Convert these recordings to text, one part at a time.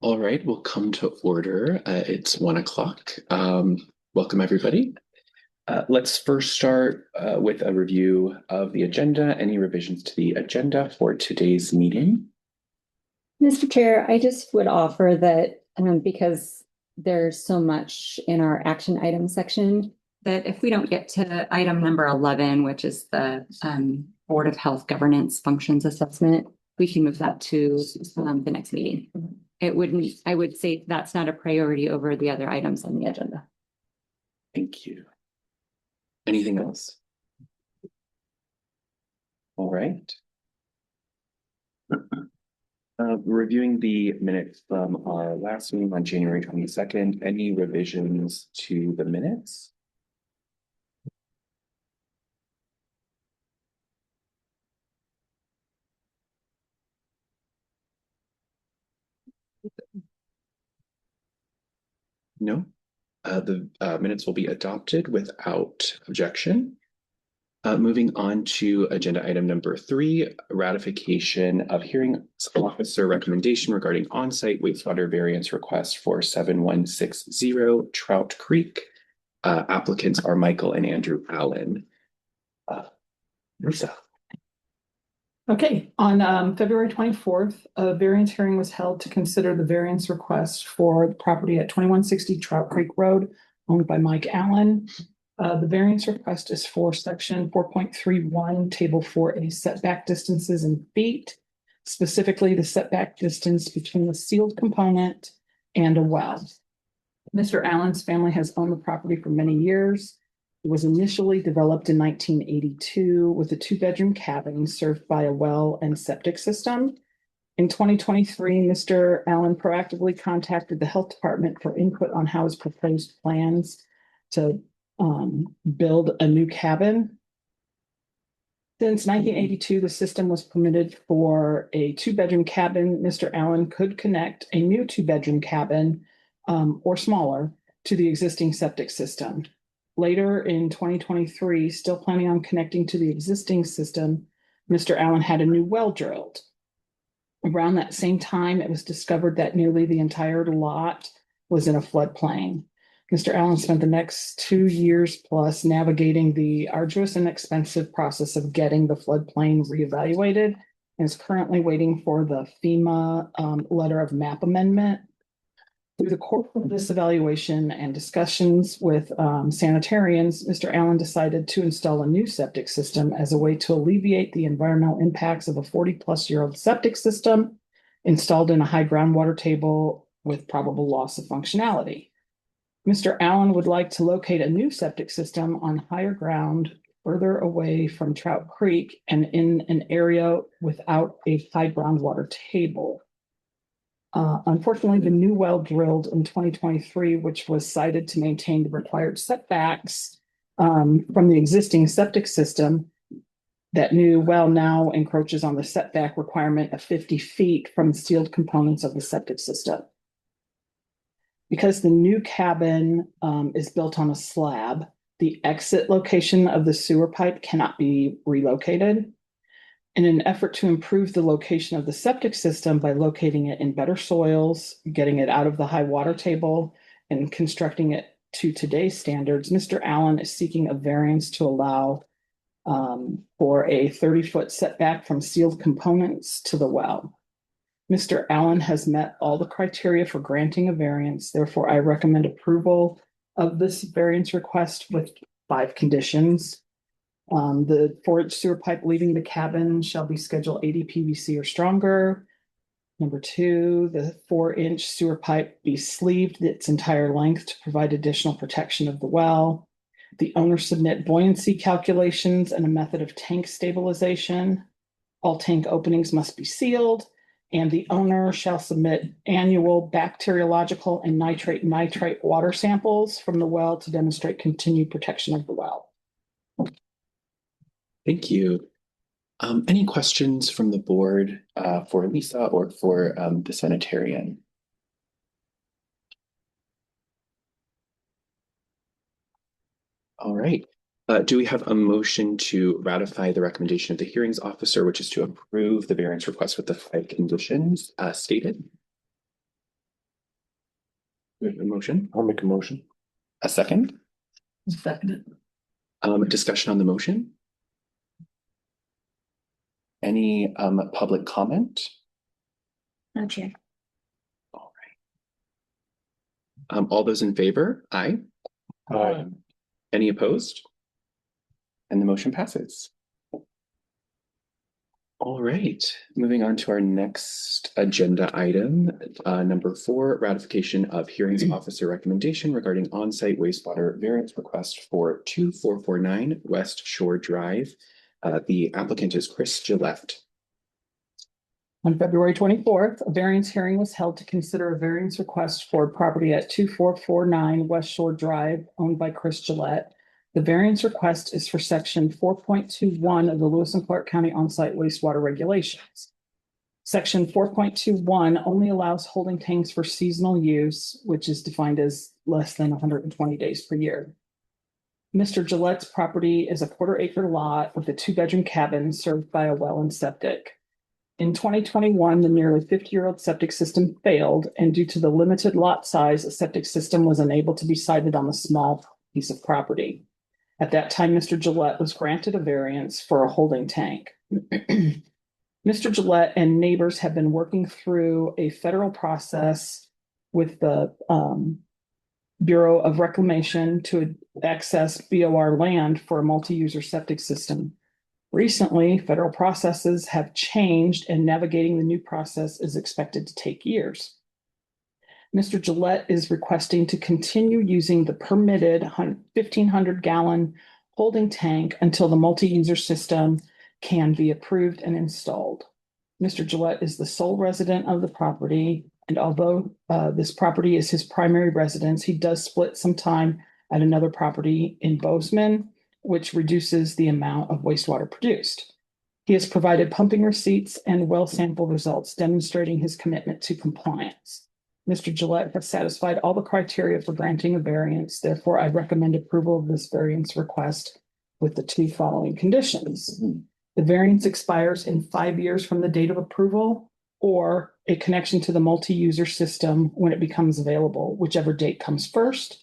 All right, we'll come to order. It's 1 o'clock. Welcome, everybody. Let's first start with a review of the agenda. Any revisions to the agenda for today's meeting? Mr. Chair, I just would offer that because there's so much in our action item section, that if we don't get to item number 11, which is the Board of Health Governance Functions Assessment, we can move that to the next meeting. I would say that's not a priority over the other items on the agenda. Thank you. Anything else? All right. Reviewing the minutes from our last meeting on January 22nd, any revisions to the minutes? No. The minutes will be adopted without objection. Moving on to agenda item number 3, ratification of hearing officer recommendation regarding on-site wastewater variance request for 7160 Trout Creek. Applicants are Michael and Andrew Allen. Lisa. Okay, on February 24th, a variance hearing was held to consider the variance request for the property at 2160 Trout Creek Road, owned by Mike Allen. The variance request is for section 4.31, table 4A setback distances in feet, specifically the setback distance between the sealed component and a well. Mr. Allen's family has owned the property for many years. It was initially developed in 1982 with a 2-bedroom cabin served by a well and septic system. In 2023, Mr. Allen proactively contacted the health department for input on how his proposed plans to build a new cabin. Since 1982, the system was permitted for a 2-bedroom cabin. Mr. Allen could connect a new 2-bedroom cabin or smaller to the existing septic system. Later in 2023, still planning on connecting to the existing system, Mr. Allen had a new well drilled. Around that same time, it was discovered that nearly the entire lot was in a floodplain. Mr. Allen spent the next 2 years plus navigating the arduous and expensive process of getting the floodplain reevaluated and is currently waiting for the FEMA letter of map amendment. Through the course of this evaluation and discussions with sanitarians, Mr. Allen decided to install a new septic system as a way to alleviate the environmental impacts of a 40-plus-year-old septic system installed in a high groundwater table with probable loss of functionality. Mr. Allen would like to locate a new septic system on higher ground further away from Trout Creek and in an area without a high groundwater table. Unfortunately, the new well drilled in 2023, which was sited to maintain the required setbacks from the existing septic system, that new well now encroaches on the setback requirement of 50 feet from the sealed components of the septic system. Because the new cabin is built on a slab, the exit location of the sewer pipe cannot be relocated. In an effort to improve the location of the septic system by locating it in better soils, getting it out of the high water table, and constructing it to today's standards, Mr. Allen is seeking a variance to allow for a 30-foot setback from sealed components to the well. Mr. Allen has met all the criteria for granting a variance. Therefore, I recommend approval of this variance request with 5 conditions. The 4-inch sewer pipe leaving the cabin shall be Schedule 80 PVC or stronger. Number 2, the 4-inch sewer pipe be sleeved its entire length to provide additional protection of the well. The owner submit buoyancy calculations and a method of tank stabilization. All tank openings must be sealed, and the owner shall submit annual bacteriological and nitrate water samples from the well to demonstrate continued protection of the well. Thank you. Any questions from the board for Lisa or for the sanitarian? All right. Do we have a motion to ratify the recommendation of the hearings officer, which is to approve the variance request with the 5 conditions stated? We have a motion, I'll make a motion. a second, Seconded. discussion on the motion. Any public comment? No, Chair. All right. All those in favor? Aye. Aye. Any opposed? And the motion passes. All right, moving on to our next agenda item, number 4, ratification of hearings officer recommendation regarding on-site wastewater variance request for 2449 West Shore Drive. The applicant is Chris Gillette. On February 24th, a variance hearing was held to consider a variance request for property at 2449 West Shore Drive, owned by Chris Gillette. The variance request is for section 4.21 of the Lewis and Clark County on-site wastewater regulations. Section 4.21 only allows holding tanks for seasonal use, which is defined as less than 120 days per year. Mr. Gillette's property is a 1/4-acre lot with a 2-bedroom cabin served by a well and septic. In 2021, the nearly 50-year-old septic system failed, and due to the limited lot size, a septic system was unable to be sited on the small piece of property. At that time, Mr. Gillette was granted a variance for a holding tank. Mr. Gillette and neighbors have been working through a federal process with the Bureau of Reclamation to access BOR land for a multi-user septic system. Recently, federal processes have changed, and navigating the new process is expected to take years. Mr. Gillette is requesting to continue using the permitted 1,500-gallon holding tank until the multi-user system can be approved and installed. Mr. Gillette is the sole resident of the property, and although this property is his primary residence, he does split some time at another property in Bozeman, which reduces the amount of wastewater produced. He has provided pumping receipts and well sample results demonstrating his commitment to compliance. Mr. Gillette has satisfied all the criteria for granting a variance. Therefore, I recommend approval of this variance request with the 2 following conditions. The variance expires in 5 years from the date of approval, or a connection to the multi-user system when it becomes available, whichever date comes first.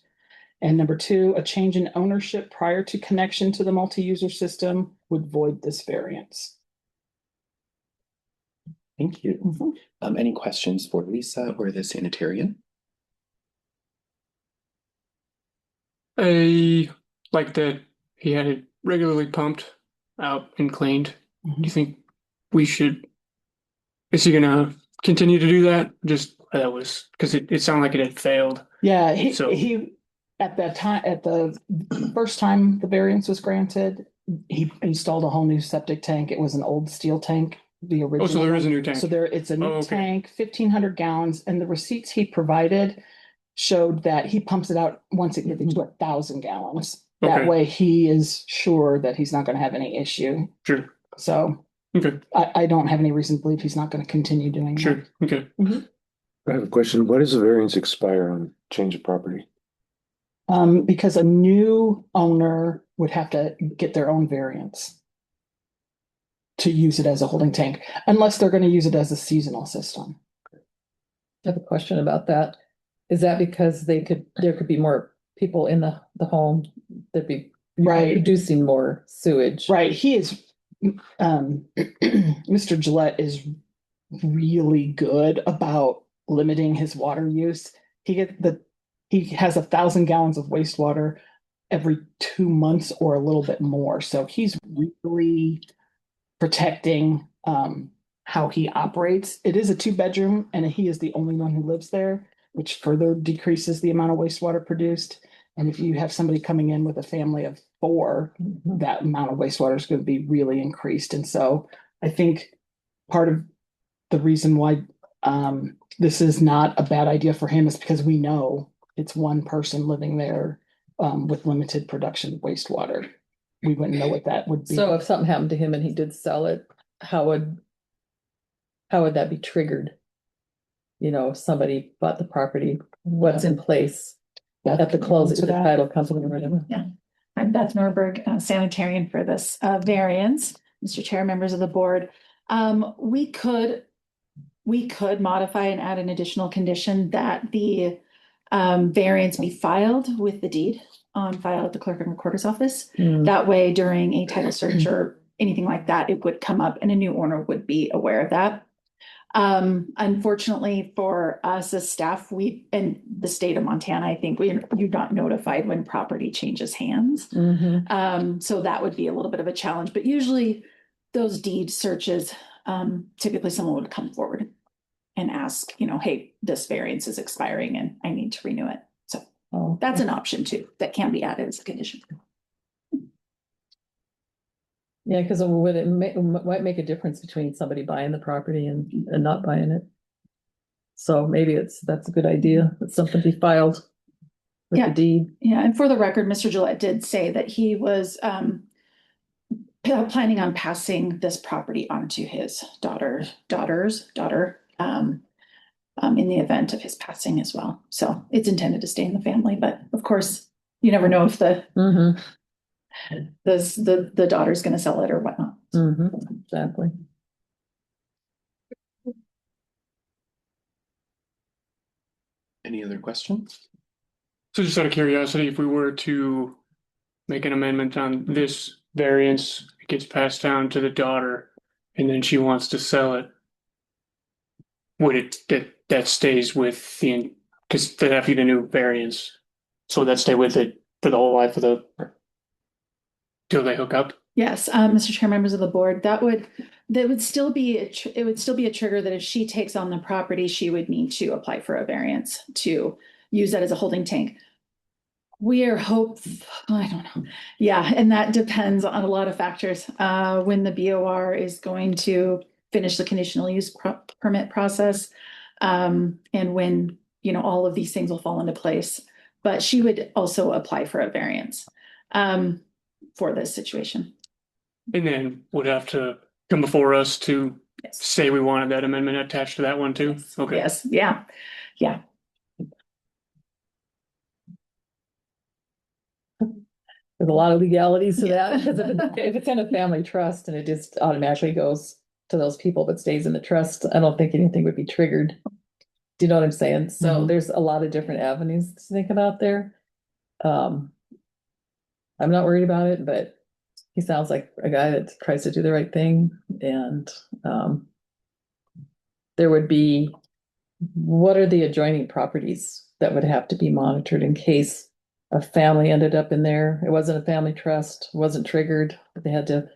And number 2, a change in ownership prior to connection to the multi-user system would void this variance. Thank you. Any questions for Lisa or the sanitarian? I like that he had it regularly pumped out and cleaned. Do you think we should, is he gonna continue to do that? Just that was because it sounded like it had failed. Yeah, So- he at that time, at the first time the variance was granted, he installed a whole new septic tank. It was an old steel tank, the original. Oh, so there is a one. new tank. So it's a new Oh, okay. tank, 1,500 gallons, and the receipts he provided showed that he pumps it out once it gets to 1,000 gallons. That Okay. way he is sure that he's not gonna have any issue. Sure. So Okay. I don't have any reason to believe he's not gonna continue doing that. Sure. Okay. I have a question. Why does the variance expire on change of property? Because a new owner would have to get their own variance to use it as a holding tank, unless they're gonna use it as a seasonal system. I have a question about that. Is that because there could be more people in the home that'd be Right, producing more sewage? right. He is, Mr. Gillette is really good about limiting his water use. He has 1,000 gallons of wastewater every 2 months or a little bit more. So he's really protecting how he operates. It is a 2-bedroom, and he is the only one who lives there, which further decreases the amount of wastewater produced. And if you have somebody coming in with a family of 4, that amount of wastewater is going to be really increased. And so I think part of the reason why this is not a bad idea for him is because we know it's one person living there with limited production of wastewater. We wouldn't know what that would be. So if something happened to him and he did sell it, how would that be triggered? You know, if somebody bought the property, what's in place at the close of the title company or whatever? I'm Beth Norberg, sanitarian for this variance. Mr. Chair, members of the board. We could modify and add an additional condition that the variance be filed with the deed on file at the clerk and recorder's office. Mm. That way, during a title search or anything like that, it would come up and a new owner would be aware of that. Unfortunately for us as staff, we, in the state of Montana, I think you're not notified when property changes hands. Mhm. So that would be a little bit of a challenge, but usually those deed searches, typically someone would come forward and ask, hey, this variance is expiring and I need to renew it. So Oh, that's an option too, that can be added as a condition. yeah, because might make a difference between somebody buying the property and not buying it. So maybe that's a good idea. That something be filed with the Yeah. deed. Yeah, and for the record, Mr. Gillette did say that he was planning on passing this property on to his daughter, in the event of his passing as well. So it's intended to stay in the family, but of course, you never know if the daughter's gonna sell it or whatnot. Exactly. Any other questions? So just out of curiosity, if we were to make an amendment on this variance, it gets passed down to the daughter, and then she wants to sell it, would it that stays with the, because they have to get a new variance, so that stay with it for the whole life of the till they hook up? Yes, Mr. Chair, members of the board, that would still be it would still be a trigger that if she takes on the property, she would need to apply for a variance to use that as a holding tank. We are I don't know. Yeah, and that depends on a lot of factors. When the BOR is going to finish the conditional use permit process, and when, all of these things will fall into place. But she would also apply for a variance for this situation. And then would have to come before us to Yes. say we wanted that amendment attached to that one too? Okay. Yes, yeah. There's a lot of legalities to that, because if it's in a family trust and it just automatically goes to those people that stays in the trust, I don't think anything would be triggered. Do you know what I'm saying? So there's a lot of different avenues to think about there. I'm not worried about it, but he sounds like a guy that tries to do the right thing, and there would be, what are the adjoining properties that would have to be monitored in case a family ended up in there? It wasn't a family trust, wasn't triggered, but they had to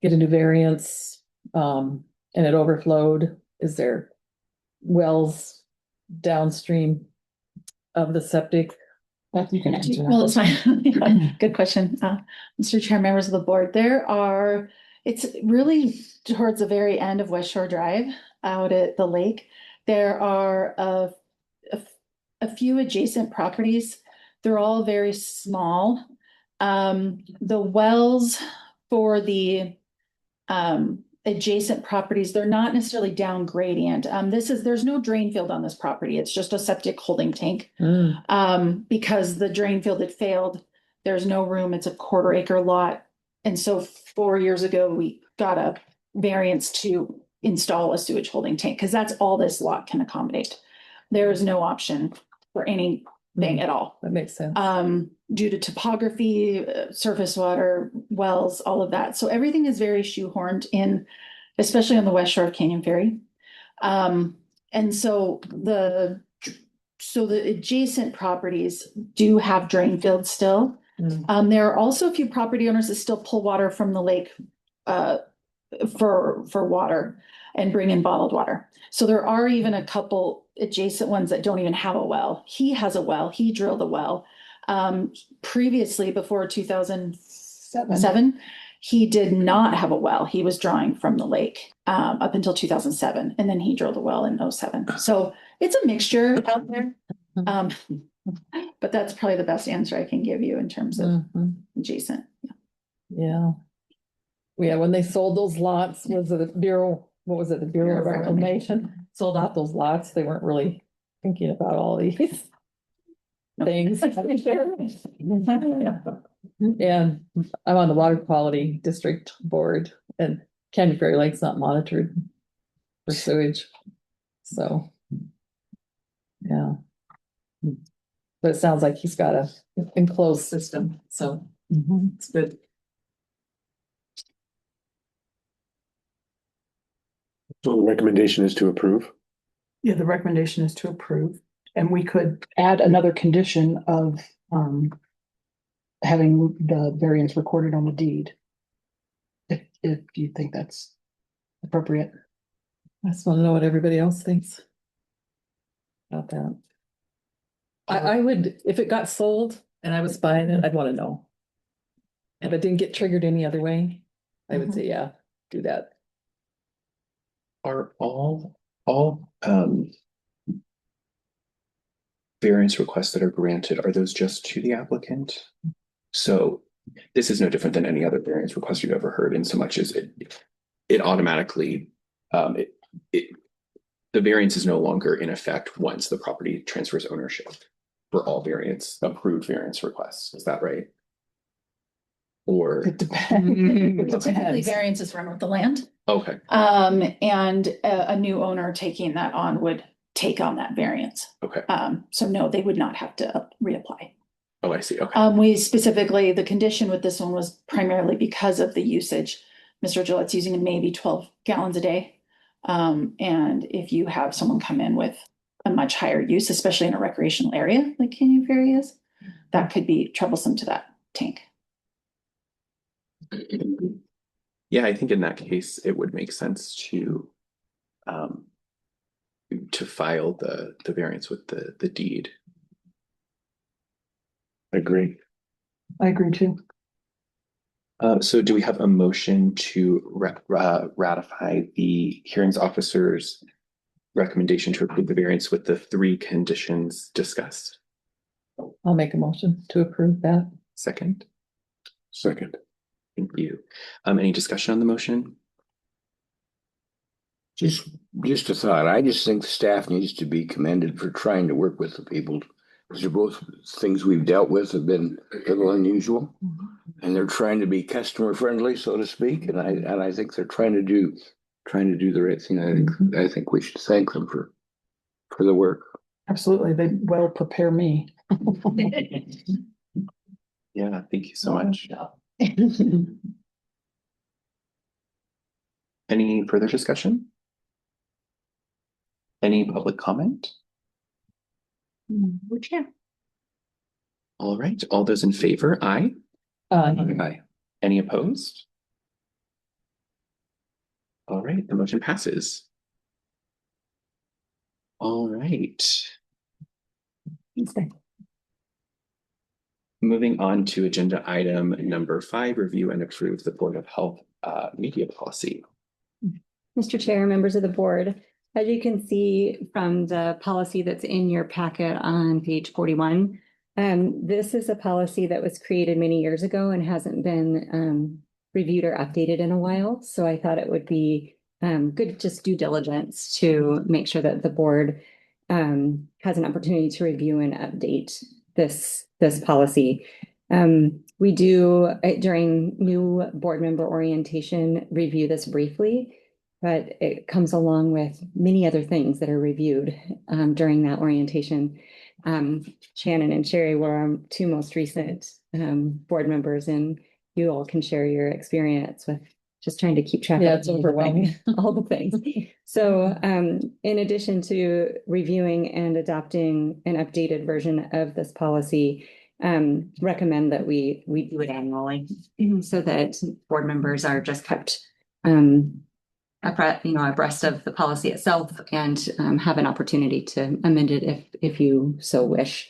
get a new variance, and it overflowed. Is there wells downstream of the septic? You can answer that. Well, it's fine. Good question. Mr. Chair, members of the board, it's really towards the very end of West Shore Drive out at the lake. There are a few adjacent properties. They're all very small. The wells for the adjacent properties, they're not necessarily down gradient. There's no drain field on this property. It's just a septic holding tank. Because the drain field had failed, there's no room. It's a 1/4 acre lot. And so 4 years ago, we got a variance to install a sewage holding tank, because that's all this lot can accommodate. There is no option for anything at all. That makes sense. Due to topography, surface water, wells, all of that. So everything is very shoehorned in, especially on the west shore of Canyon Ferry. And so the adjacent properties do have drain fields still. There are also a few property owners that still pull water from the lake for water and bring in bottled water. So there are even a couple adjacent ones that don't even have a well. He has a well. He drilled a well. Previously, before 2007, he did not have a well. He was drawing from the lake up until 2007, and then he drilled a well in 2007. So it's a mixture out there. But that's probably the best answer I can give you in terms of adjacent. Yeah. When they sold those lots, was it the Bureau of Reclamation sold out those lots? They weren't really thinking about all these things. And I'm on the Water Quality District Board, and Canyon Ferry Lake's not monitored for sewage. So, yeah. But it sounds like he's got a enclosed system, so it's good. So the recommendation is to approve. Yeah, the recommendation is to approve, and we could add another condition of having the variance recorded on the deed. If you think that's appropriate. I just want to know what everybody else thinks about that. I would, if it got sold and I was buying it, I'd want to know. If it didn't get triggered any other way, I would say, yeah, do that. Are all variance requests that are granted, are those just to the applicant? So this is no different than any other variance request you've ever heard, in so much as it automatically the variance is no longer in effect once the property transfers ownership for all approved variance requests. Is that right? Or It depends. So typically variances run with the land. okay, And a new owner taking that on would take on that variance. okay. So no, they would not have to reapply. Oh, I see. Okay. We specifically, the condition with this one was primarily because of the usage. Mr. Gillette's using maybe 12 gallons a day. And if you have someone come in with a much higher use, especially in a recreational area like Canyon Ferry is, that could be troublesome to that tank. Yeah, I think in that case, it would make sense to file the variance with the deed. I agree. I agree too. So do we have a motion to ratify the hearings officer's recommendation to approve the variance with the 3 conditions discussed? I'll make a motion to approve that. Second. Second. Thank you. Any discussion on the motion? Just a thought. I just think the staff needs to be commended for trying to work with the people. These are both things we've dealt with have been a little unusual, and they're trying to be customer friendly, so to speak. And I think they're trying to do the right thing. I think we should thank them for the work. Absolutely. They well prepare me. Yeah, thank you so much. Any further discussion? Any public comment? All right, all those in favor, aye. Aye. Any opposed? All right, the motion passes. All right. Moving on to agenda item number 5, review and approve the Board of Health media policy. Mr. Chair, members of the board, as you can see from the policy that's in your packet on page 41, this is a policy that was created many years ago and hasn't been reviewed or updated in a while. So I thought it would be good just due diligence to make sure that the board has an opportunity to review and update this policy. We do during new board member orientation review this briefly, but it comes along with many other things that are reviewed during that orientation. Shannon and Sherry were our 2 most recent board members, and you all can share your experience with just trying to keep track of It's overwhelming. all the things. So in addition to reviewing and adopting an updated version of this policy, recommend that we do it annually so that board members are just kept abreast of the policy itself and have an opportunity to amend it if you so wish.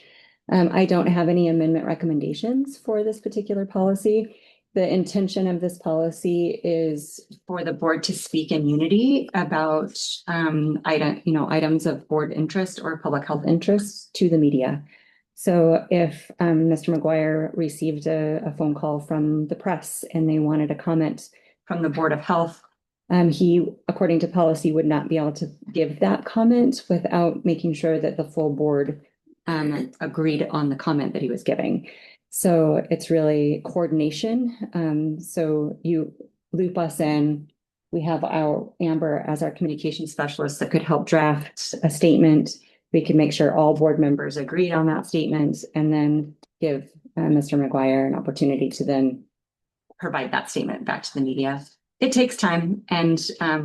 I don't have any amendment recommendations for this particular policy. The intention of this policy is for the board to speak in unity about items of board interest or public health interests to the media. So if Mr. McGuire received a phone call from the press and they wanted a comment from the Board of Health, he, according to policy, would not be able to give that comment without making sure that the full board agreed on the comment that he was giving. So it's really coordination. So you loop us in. We have our Amber as our communication specialist that could help draft a statement. we could make sure all board members agreed on that statement and then give Mr. McGuire an opportunity to then provide that statement back to the media. It takes time, and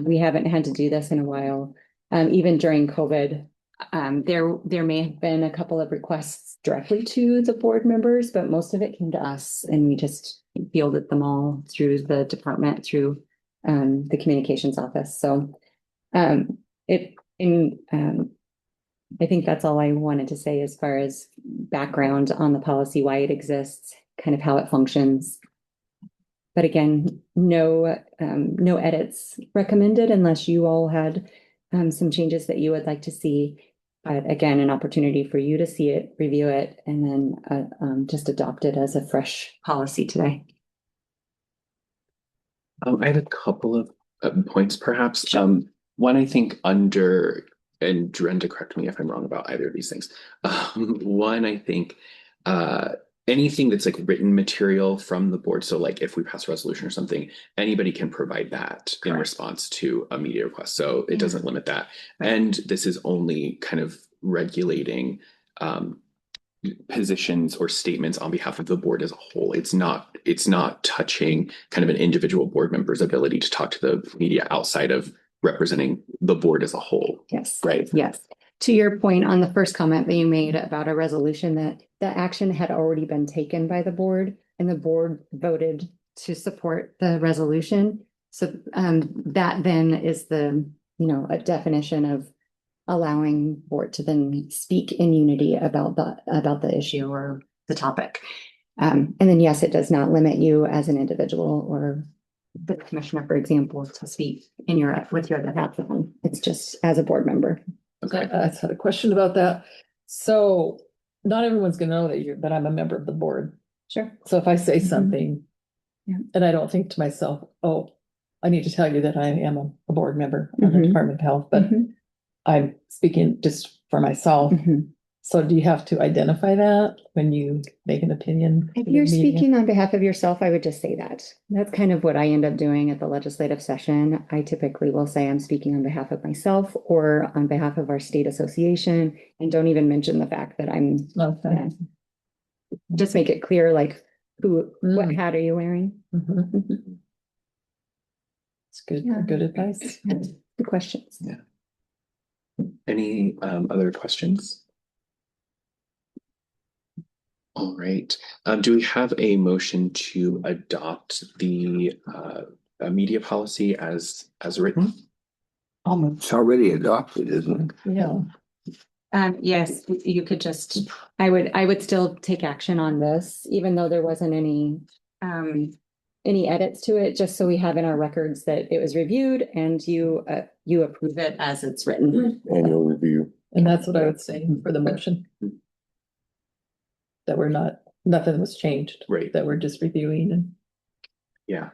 we haven't had to do this in a while. Even during COVID, there may have been a couple of requests directly to the board members, but most of it came to us, and we just fielded them all through the department, through the communications office. So I think that's all I wanted to say as far as background on the policy, why it exists, kind of how it functions. But again, no edits recommended unless you all had some changes that you would like to see. But again, an opportunity for you to see it, review it, and then just adopt it as a fresh policy today. I had a couple of points, perhaps. One, I think under, and Brenda, correct me if I'm wrong about either of these things. One, I think anything that's like written material from the board. So like if we pass a resolution or something, anybody can provide that in response to a media request. So it doesn't limit that. And this is only kind of regulating positions or statements on behalf of the board as a whole. It's not touching kind of an individual board member's ability to talk to the media outside of representing the board as a whole. Yes. Right. Yes. To your point on the first comment that you made about a resolution, that the action had already been taken by the board and the board voted to support the resolution. So that then is the, a definition of allowing board to then speak in unity about the issue or the topic. And then, yes, it does not limit you as an individual or the commissioner, for example, to speak with your behalf. It's just as a board member. Okay. I just had a question about that. So not everyone's gonna know that I'm a member of the board. Sure. So if I say something Yeah. and I don't think to myself, oh, I need to tell you that I am a board member of the Mhm. Department of Health, but I'm speaking just for myself. So do you have to identify that when you make an opinion? If to the you're media? speaking on behalf of yourself, I would just say that. That's kind of what I end up doing at the legislative session. I typically will say I'm speaking on behalf of myself or on behalf of our state association, and don't even mention the fact that I'm Okay. just make it clear, like what hat are you wearing? Mhm. It's good, Yeah. good advice. Good questions. Yeah. Any other questions? All right. Do we have a motion to adopt the media policy as written? It's already adopted, isn't it? Yeah. Yes, you could just, I would still take action on this, even though there wasn't any edits to it, just so we have in our records that it was reviewed and you approve it as it's written. Annual review. And that's what I would say for the motion. That nothing was changed. Right. That we're just reviewing and. Yeah.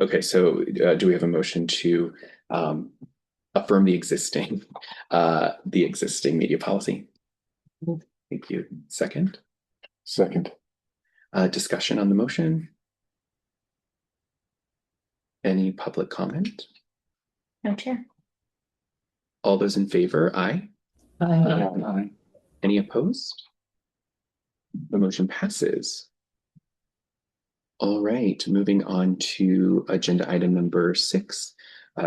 Okay, so do we have a motion to affirm the existing media policy? Thank you. Second. Discussion on the motion. Any public comment? No, Chair. All those in favor, aye. Aye. Any opposed? The motion passes. All right, moving on to agenda item number 6,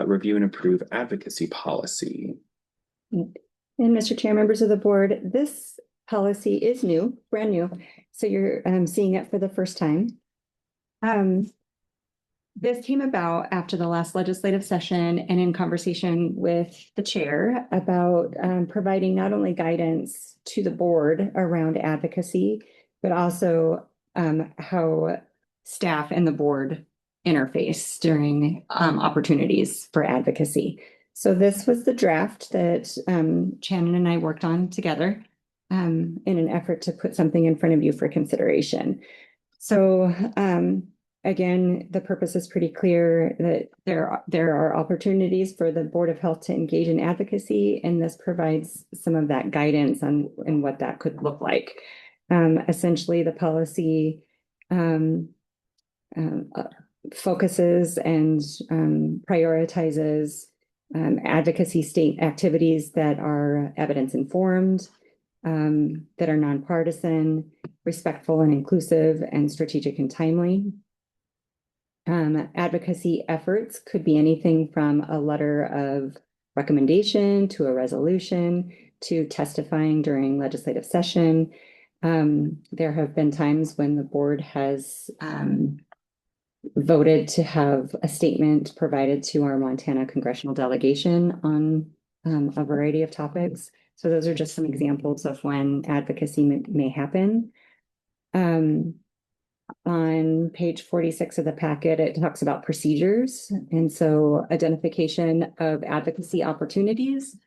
review and approve advocacy policy. And Mr. Chair, members of the board, this policy is new, brand new. So you're seeing it for the first time. This came about after the last legislative session and in conversation with the chair about providing not only guidance to the board around advocacy, but also how staff and the board interface during opportunities for advocacy. So this was the draft that Shannon and I worked on together in an effort to put something in front of you for consideration. So again, the purpose is pretty clear that there are opportunities for the Board of Health to engage in advocacy, and this provides some of that guidance on what that could look like. Essentially, the policy focuses and prioritizes advocacy state activities that are evidence informed, that are nonpartisan, respectful and inclusive, and strategic and timely. Advocacy efforts could be anything from a letter of recommendation to a resolution to testifying during legislative session. There have been times when the board has voted to have a statement provided to our Montana congressional delegation on a variety of topics. So those are just some examples of when advocacy may happen. On page 46 of the packet, it talks about procedures. And so identification of advocacy opportunities.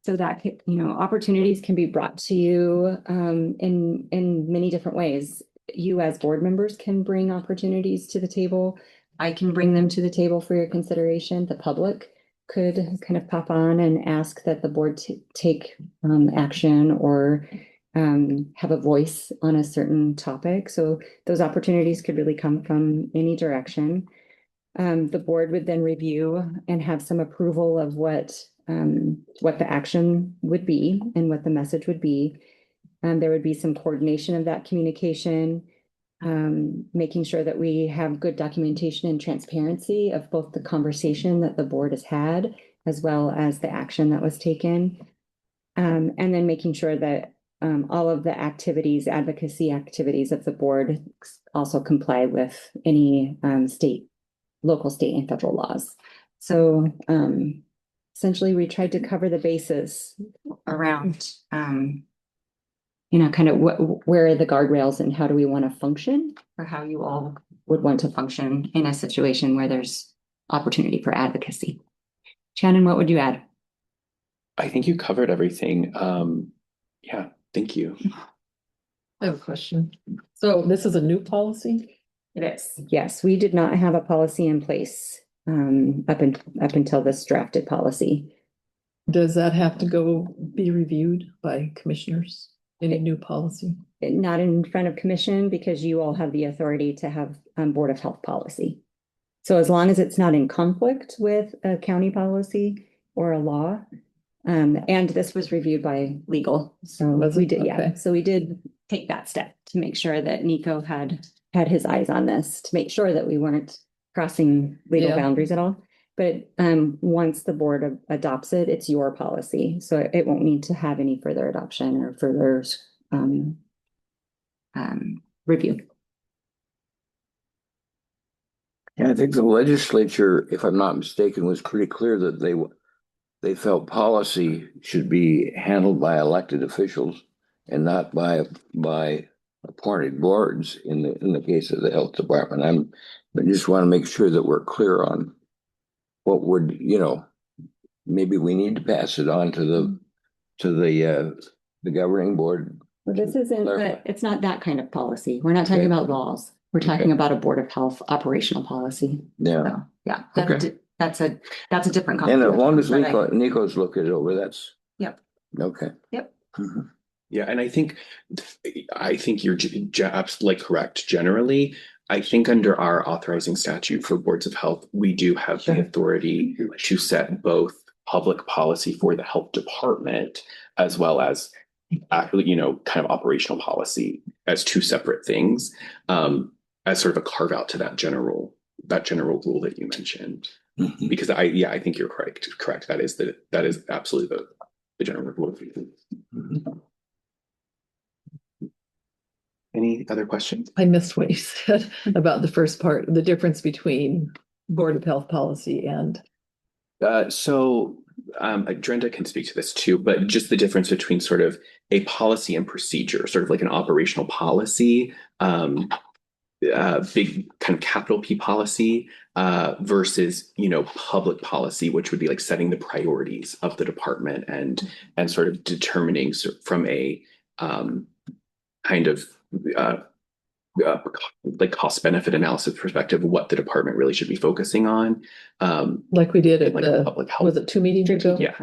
So that, opportunities can be brought to you in many different ways. You as board members can bring opportunities to the table. I can bring them to the table for your consideration. The public could kind of pop on and ask that the board take action or have a voice on a certain topic. So those opportunities could really come from any direction. The board would then review and have some approval of what the action would be and what the message would be. There would be some coordination of that communication, making sure that we have good documentation and transparency of both the conversation that the board has had, as well as the action that was taken. And then making sure that all of the advocacy activities of the board also comply with any local, state, and federal laws. So essentially, we tried to cover the bases around, kind of where are the guardrails and how do we want to function, or how you all would want to function in a situation where there's opportunity for advocacy. Shannon, what would you add? I think you covered everything. Yeah, thank you. I have a question. So this is a new policy? It is. Yes, we did not have a policy in place up until this drafted policy. Does that have to be reviewed by commissioners in a new policy? Not in front of commission, because you all have the authority to have Board of Health policy. So as long as it's not in conflict with a county policy or a law, and this was reviewed by legal. So we did, yeah. So we did take that step to make sure that Nico had his eyes on this, to make sure that we weren't crossing legal boundaries at all. But once the board adopts it, it's your policy. So it won't need to have any further adoption or further review. Yeah, I think the legislature, if I'm not mistaken, was pretty clear that they felt policy should be handled by elected officials and not by appointed boards in the case of the health department. I just want to make sure that we're clear on what would, maybe we need to pass it on to the governing board. Well, this isn't, it's not that kind of policy. We're not talking about laws. We're talking about a Board of Health operational policy. Yeah. So, yeah. Okay. That's a different And concept. as long as Nico's looked it over, that's. Yep. Okay. Yep. Mm-hmm. Yeah, and I think you're absolutely correct. Generally, I think under our authorizing statute for boards of health, we do have the authority to set both public policy for the health department as well as kind of operational policy as two separate things, as sort of a carve out to that general rule that you mentioned. Mm-hmm. Because I think you're correct. That is absolutely the general rule. Mm-hmm. Any other questions? I missed what you said about the first part, the difference between Board of Health policy and. So Drenda can speak to this too, but just the difference between sort of a policy and procedure, sort of like an operational policy, big kind of capital P policy, versus, public policy, which would be like setting the priorities of the department and sort of determining from a kind of like cost benefit analysis perspective, what the department really should be focusing on. Like we did at the public health. Was it 2 meetings ago? Yeah.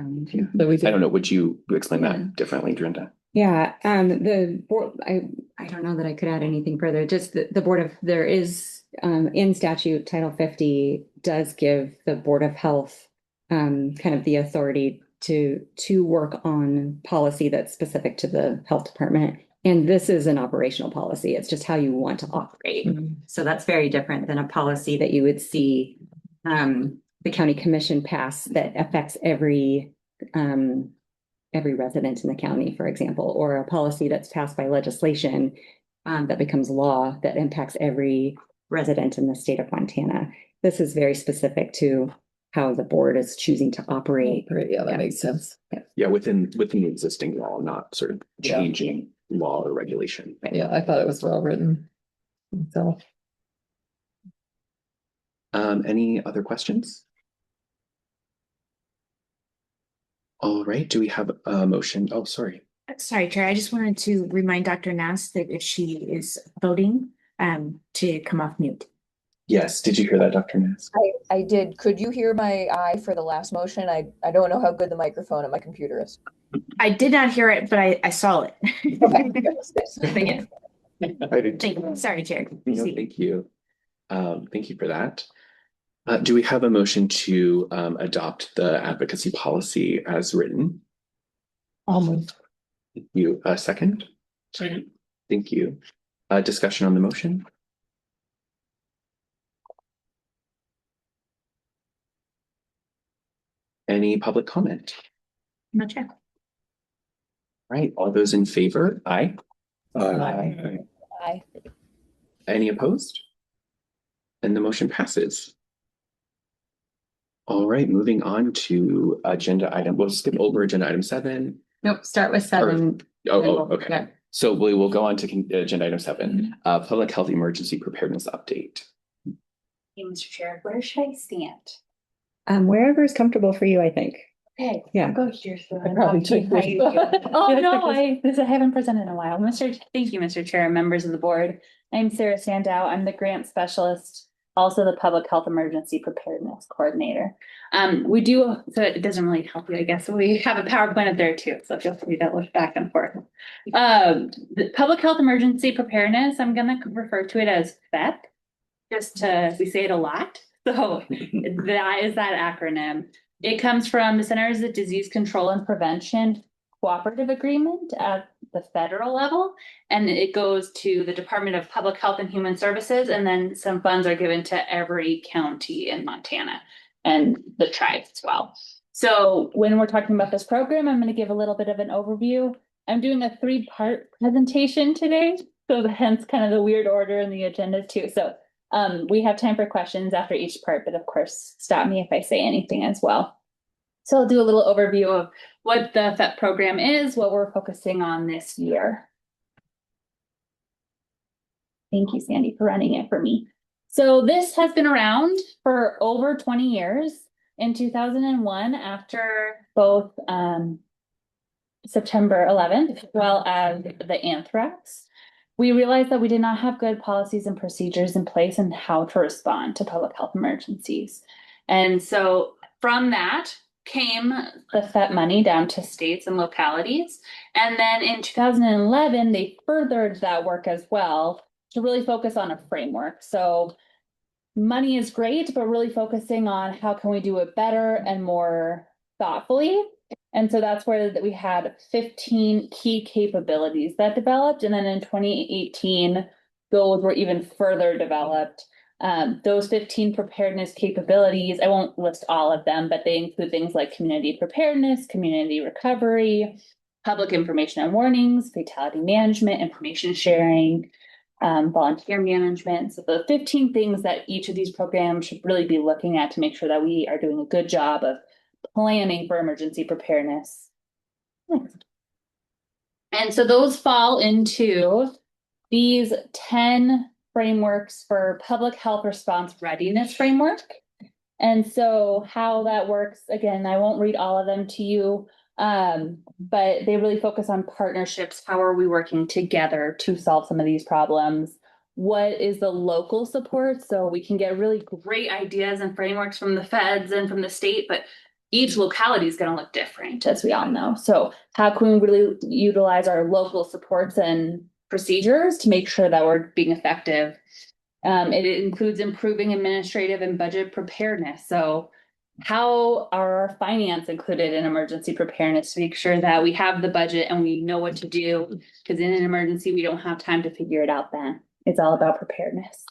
That we did. I don't know. Would you explain that differently, Drenda? Yeah, the board, I don't know that I could add anything further. Just the board of, there is in statute, Title 50 does give the Board of Health kind of the authority to work on policy that's specific to the health department. And this is an operational policy. It's just how you want to operate. So that's very different than a policy that you would see the county commission pass that affects every resident in the county, for example, or a policy that's passed by legislation that becomes law that impacts every resident in the state of Montana. This is very specific to how the board is choosing to operate. Yeah, that makes sense. Yeah, within the existing law, not sort of Yeah. changing law or regulation. Yeah, I thought it was well written. So, Any other questions? All right, do we have a motion? Oh, sorry. Sorry, Chair, I just wanted to remind Dr. Nass that if she is voting, to come off mute. Yes, did you hear that, Dr. Ness? I did. Could you hear my aye for the last motion? I don't know how good the microphone at my computer is. I did not hear it, but I saw it. Okay. I did. Thank you. Sorry, Chair. No, thank you. Thank you for that. Do we have a motion to adopt the advocacy policy as written? I'll move. You, second? Second. Thank you. Discussion on the motion? Any public comment? No, Chair. Right, all those in favor? Aye. Aye. Any opposed? And the motion passes. All right, moving on to agenda item, we'll skip over agenda item 7. Nope, start with 7. Okay. Yeah. So we will go on to agenda item 7, public health emergency preparedness update. Hey, Mr. Chair, where should I stand? Wherever is comfortable for you, I think. Okay. Yeah. I'll go here. So I probably took this. Oh, no, I haven't presented in a while. Thank you, Mr. Chair, and members of the board. I'm Sarah Sandow. I'm the grant specialist, also the public health emergency preparedness coordinator. We do, so it doesn't really help you, I guess. We have a PowerPoint up there too, so feel free to look back and forth. The public health emergency preparedness, I'm gonna refer to it as PHEP, we say it a lot. So that is that acronym. It comes from the Centers of Disease Control and Prevention Cooperative Agreement at the federal level, and it goes to the Department of Public Health and Human Services, and then some funds are given to every county in Montana and the tribes as well. So when we're talking about this program, I'm going to give a little bit of an overview. I'm doing a 3-part presentation today, so hence kind of the weird order in the agenda too. So we have time for questions after each part, but of course, stop me if I say anything as well. So I'll do a little overview of what the PHEP program is, what we're focusing on this year. Thank you, Sandy, for running it for me. So this has been around for over 20 years. In 2001, after both September 11th, as well as the anthrax, we realized that we did not have good policies and procedures in place and how to respond to public health emergencies. And so from that came the PHEP money down to states and localities. And then in 2011, they furthered that work as well to really focus on a framework. So money is great, but really focusing on how can we do it better and more thoughtfully. And so that's where we had 15 key capabilities that developed. And then in 2018, those were even further developed. Those 15 preparedness capabilities, I won't list all of them, but they include things like community preparedness, community recovery, public information and warnings, fatality management, information sharing, volunteer management. So the 15 things that each of these programs should really be looking at to make sure that we are doing a good job of planning for emergency preparedness. And so those fall into these 10 frameworks for public health response readiness framework. And so how that works, again, I won't read all of them to you, but they really focus on partnerships. How are we working together to solve some of these problems? What is the local support? So we can get really great ideas and frameworks from the feds and from the state, but each locality is going to look different, as we all know. So how can we really utilize our local supports and procedures to make sure that we're being effective? It includes improving administrative and budget preparedness. So how are our finance included in emergency preparedness to make sure that we have the budget and we know what to do? Because in an emergency, we don't have time to figure it out then. It's all about preparedness.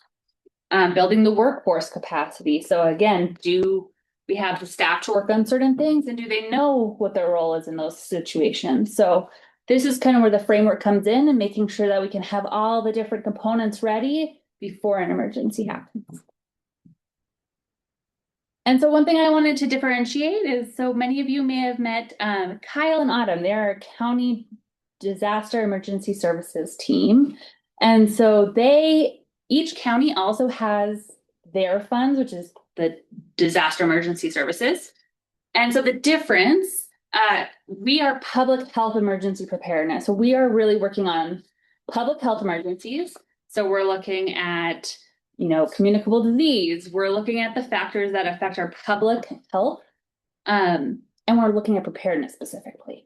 Building the workforce capacity. So again, do we have the staff to work on certain things, and do they know what their role is in those situations? So this is kind of where the framework comes in, and making sure that we can have all the different components ready before an emergency happens. And so one thing I wanted to differentiate is, so many of you may have met Kyle and Autumn. They're our county disaster emergency services team. And so each county also has their funds, which is the disaster emergency services. And so the difference, we are public health emergency preparedness. So we are really working on public health emergencies. So we're looking at, communicable disease. We're looking at the factors that affect our public health. And we're looking at preparedness specifically.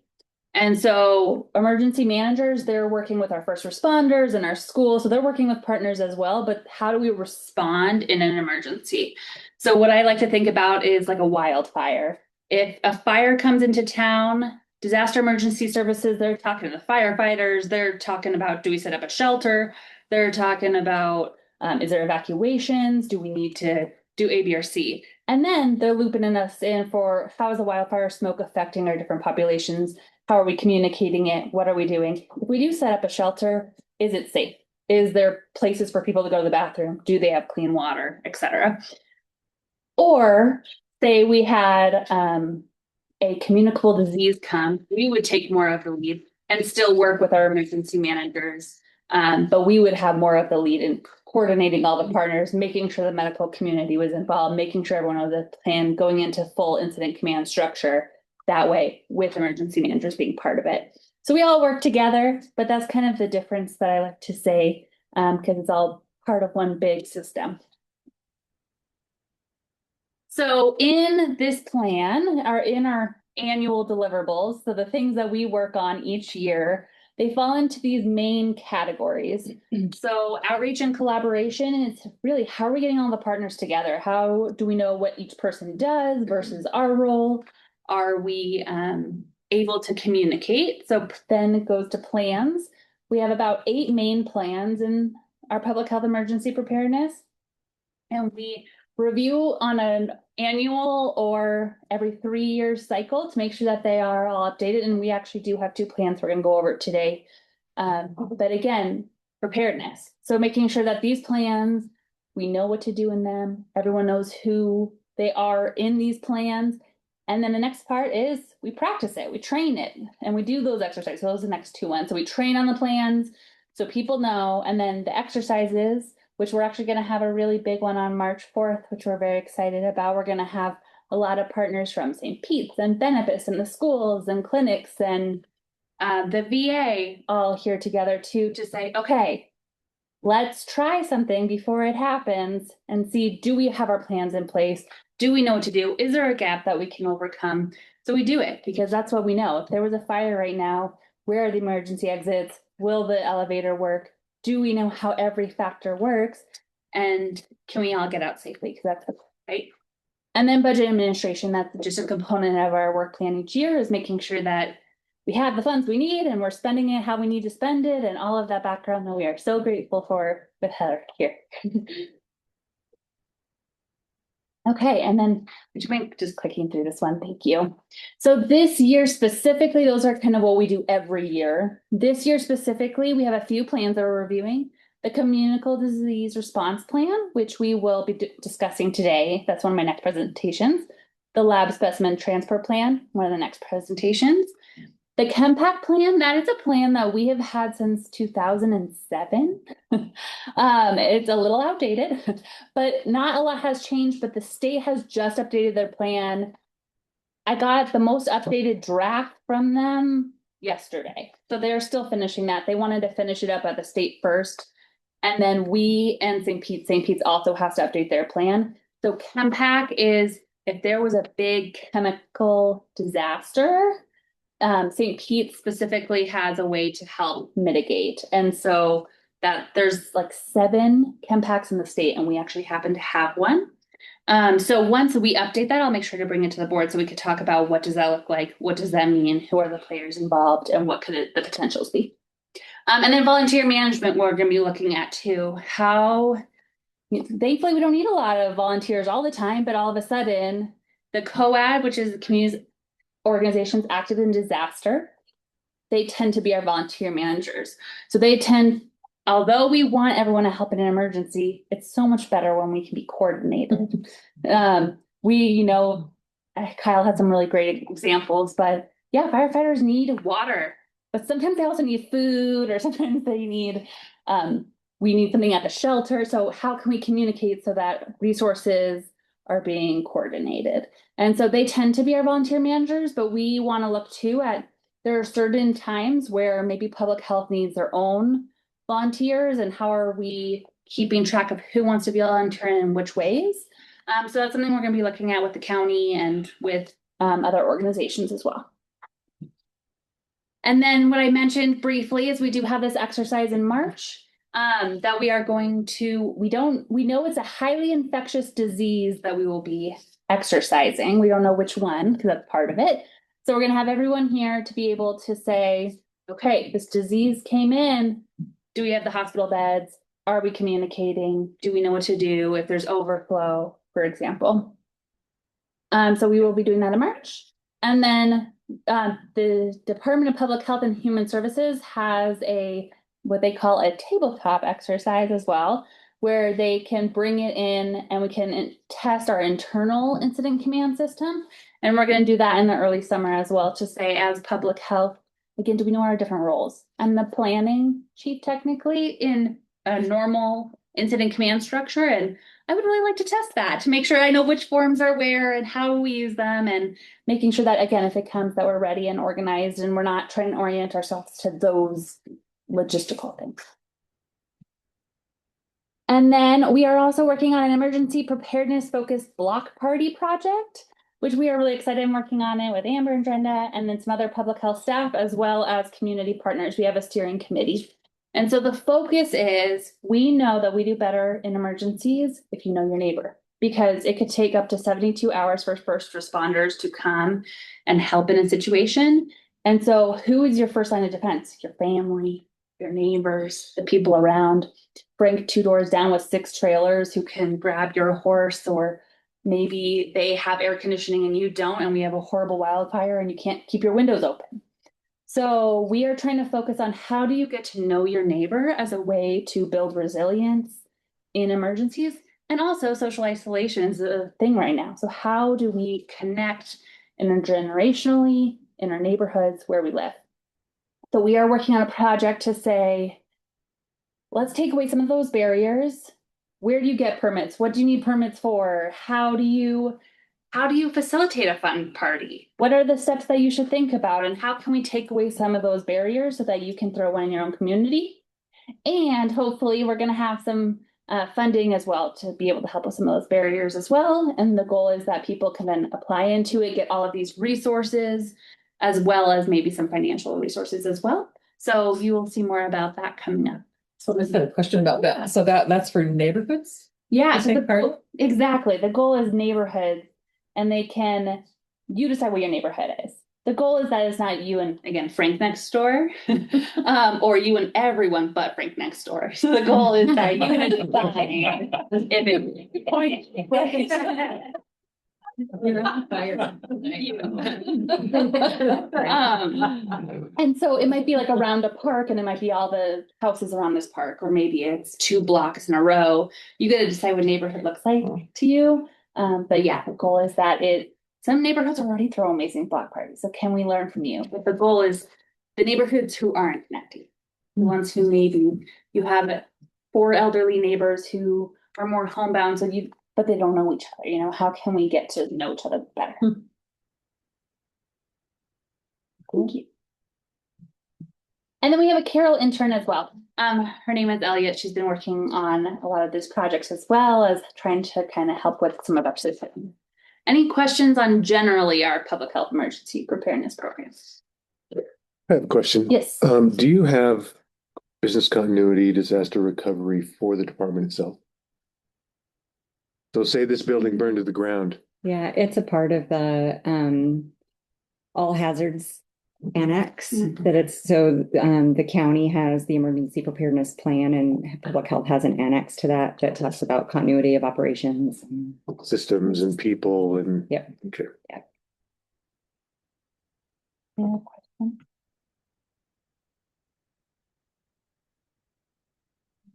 And so emergency managers, they're working with our first responders and our schools. So they're working with partners as well. But how do we respond in an emergency? So what I like to think about is like a wildfire. If a fire comes into town, disaster emergency services, they're talking to the firefighters. They're talking about, do we set up a shelter? They're talking about, is there evacuations? Do we need to do A, B, or C? And then they're looping us in for, how is the wildfire smoke affecting our different populations? How are we communicating it? What are we doing? If we do set up a shelter, is it safe? Is there places for people to go to the bathroom? Do they have clean water, etc.? Or say we had a communicable disease come, we would take more of the lead and still work with our emergency managers. But we would have more of the lead in coordinating all the partners, making sure the medical community was involved, making sure everyone had the plan, going into full incident command structure that way, with emergency managers being part of it. So we all work together, but that's kind of the difference that I like to say, because it's all part of one big system. So in this plan, in our annual deliverables, so the things that we work on each year, they fall into these main categories. So outreach and collaboration, and it's really, how are we getting all the partners together? How do we know what each person does versus our role? Are we able to communicate? So then it goes to plans. We have about 8 main plans in our public health emergency preparedness. And we review on an annual or every 3-year cycle to make sure that they are all updated. And we actually do have 2 plans we're going to go over today. But again, preparedness. So making sure that these plans, we know what to do in them. Everyone knows who they are in these plans. And then the next part is we practice it, we train it, and we do those exercises. So those are the next 2 ones. So we train on the plans so people know, and then the exercises, which we're actually going to have a really big one on March 4th, which we're very excited about. We're going to have a lot of partners from St. Pete's and Benefis and the schools and clinics and the VA all here together to say, okay, let's try something before it happens and see, do we have our plans in place? Do we know what to do? Is there a gap that we can overcome? So we do it because that's what we know. If there was a fire right now, where are the emergency exits? Will the elevator work? Do we know how every factor works? And can we all get out safely? Because that's right. And then budget administration, that's just a component of our work plan each year, is making sure that we have the funds we need and we're spending it how we need to spend it, and all of that background that we are so grateful for with Heather here. Okay, and then just clicking through this one, thank you. So this year specifically, those are kind of what we do every year. This year specifically, we have a few plans that we're reviewing. The communicable disease response plan, which we will be discussing today. That's one of my next presentations. The lab specimen transfer plan, one of the next presentations. The ChemPAC plan, that is a plan that we have had since 2007. It's a little outdated, but not a lot has changed, but the state has just updated their plan. I got the most updated draft from them yesterday. So they're still finishing that. They wanted to finish it up at the state first. And then we and St. Pete's also has to update their plan. So ChemPAC is if there was a big chemical disaster, St. Pete specifically has a way to help mitigate. And so that there's like 7 ChemPACs in the state, and we actually happen to have one. So once we update that, I'll make sure to bring it to the board so we could talk about what does that look like? What does that mean? Who are the players involved and what could the potentials be? And then volunteer management, we're going to be looking at too. How, thankfully, we don't need a lot of volunteers all the time, but all of a sudden, the COAD, which is the community organizations active in disaster, they tend to be our volunteer managers. So they tend, although we want everyone to help in an emergency, it's so much better when we can be coordinated. Kyle had some really great examples, but yeah, firefighters need water, but sometimes they also need food, or sometimes they need, we need something at the shelter. So how can we communicate so that resources are being coordinated? And so they tend to be our volunteer managers, but we want to look too at, there are certain times where maybe public health needs their own volunteers, and how are we keeping track of who wants to be a volunteer and in which ways? So that's something we're going to be looking at with the county and with other organizations as well. And then what I mentioned briefly is we do have this exercise in March that we are going to, we know it's a highly infectious disease that we will be exercising. We don't know which one because that's part of it. So we're going to have everyone here to be able to say, okay, this disease came in. Do we have the hospital beds? Are we communicating? Do we know what to do if there's overflow, for example? So we will be doing that in March. And then the Department of Public Health and Human Services has what they call a tabletop exercise as well, where they can bring it in and we can test our internal incident command system. And we're going to do that in the early summer as well, to say, as public health, again, do we know our different roles? I'm the planning chief technically in a normal incident command structure. And I would really like to test that to make sure I know which forms are where and how we use them, and making sure that, again, if it comes, that we're ready and organized and we're not trying to orient ourselves to those logistical things. And then we are also working on an emergency preparedness focused block party project, which we are really excited and working on it with Amber and Brenda, and then some other public health staff, as well as community partners. We have a steering committee. And so the focus is, we know that we do better in emergencies if you know your neighbor, because it could take up to 72 hours for first responders to come and help in a situation. And so who is your first line of defense? Your family, your neighbors, the people around. Frank 2 doors down with 6 trailers who can grab your horse, or maybe they have air conditioning and you don't, and we have a horrible wildfire and you can't keep your windows open. So we are trying to focus on, how do you get to know your neighbor as a way to build resilience in emergencies? And also, social isolation is a thing right now. So how do we connect intergenerationally in our neighborhoods where we live? So we are working on a project to say, let's take away some of those barriers. Where do you get permits? What do you need permits for? How do you facilitate a fun party? What are the steps that you should think about? And how can we take away some of those barriers so that you can throw one in your own community? And hopefully we're going to have some funding as well to be able to help with some of those barriers as well. And the goal is that people can then apply into it, get all of these resources, as well as maybe some financial resources as well. So you will see more about that coming up. So I had a question about that. So that's for neighborhoods? Yeah, To take part? exactly. The goal is neighborhoods, and you decide what your neighborhood is. The goal is that it's not you and, again, Frank next door, or you and everyone but Frank next door. So the goal is that you can decide if it. And so it might be like around a park, and it might be all the houses around this park, or maybe it's 2 blocks in a row. You got to decide what neighborhood looks like to you. But yeah, the goal is that some neighborhoods already throw amazing block parties. So can we learn from you? But the goal is the neighborhoods who aren't connected, the ones who maybe you have 4 elderly neighbors who are more homebound, but they don't know each other. How can we get to know each other better? Thank you. And then we have a Carol intern as well. Her name is Elliot. She's been working on a lot of these projects, as well as trying to kind of help with some of our systems. Any questions on generally our public health emergency preparedness programs? I have a question. Yes. Do you have business continuity, disaster recovery for the department itself? So say this building burned to the ground. Yeah, it's a part of the all hazards annex that it's so the county has the emergency preparedness plan and public health has an annex to that that talks about continuity of operations. Systems and people and. Yeah. Okay. Any other questions?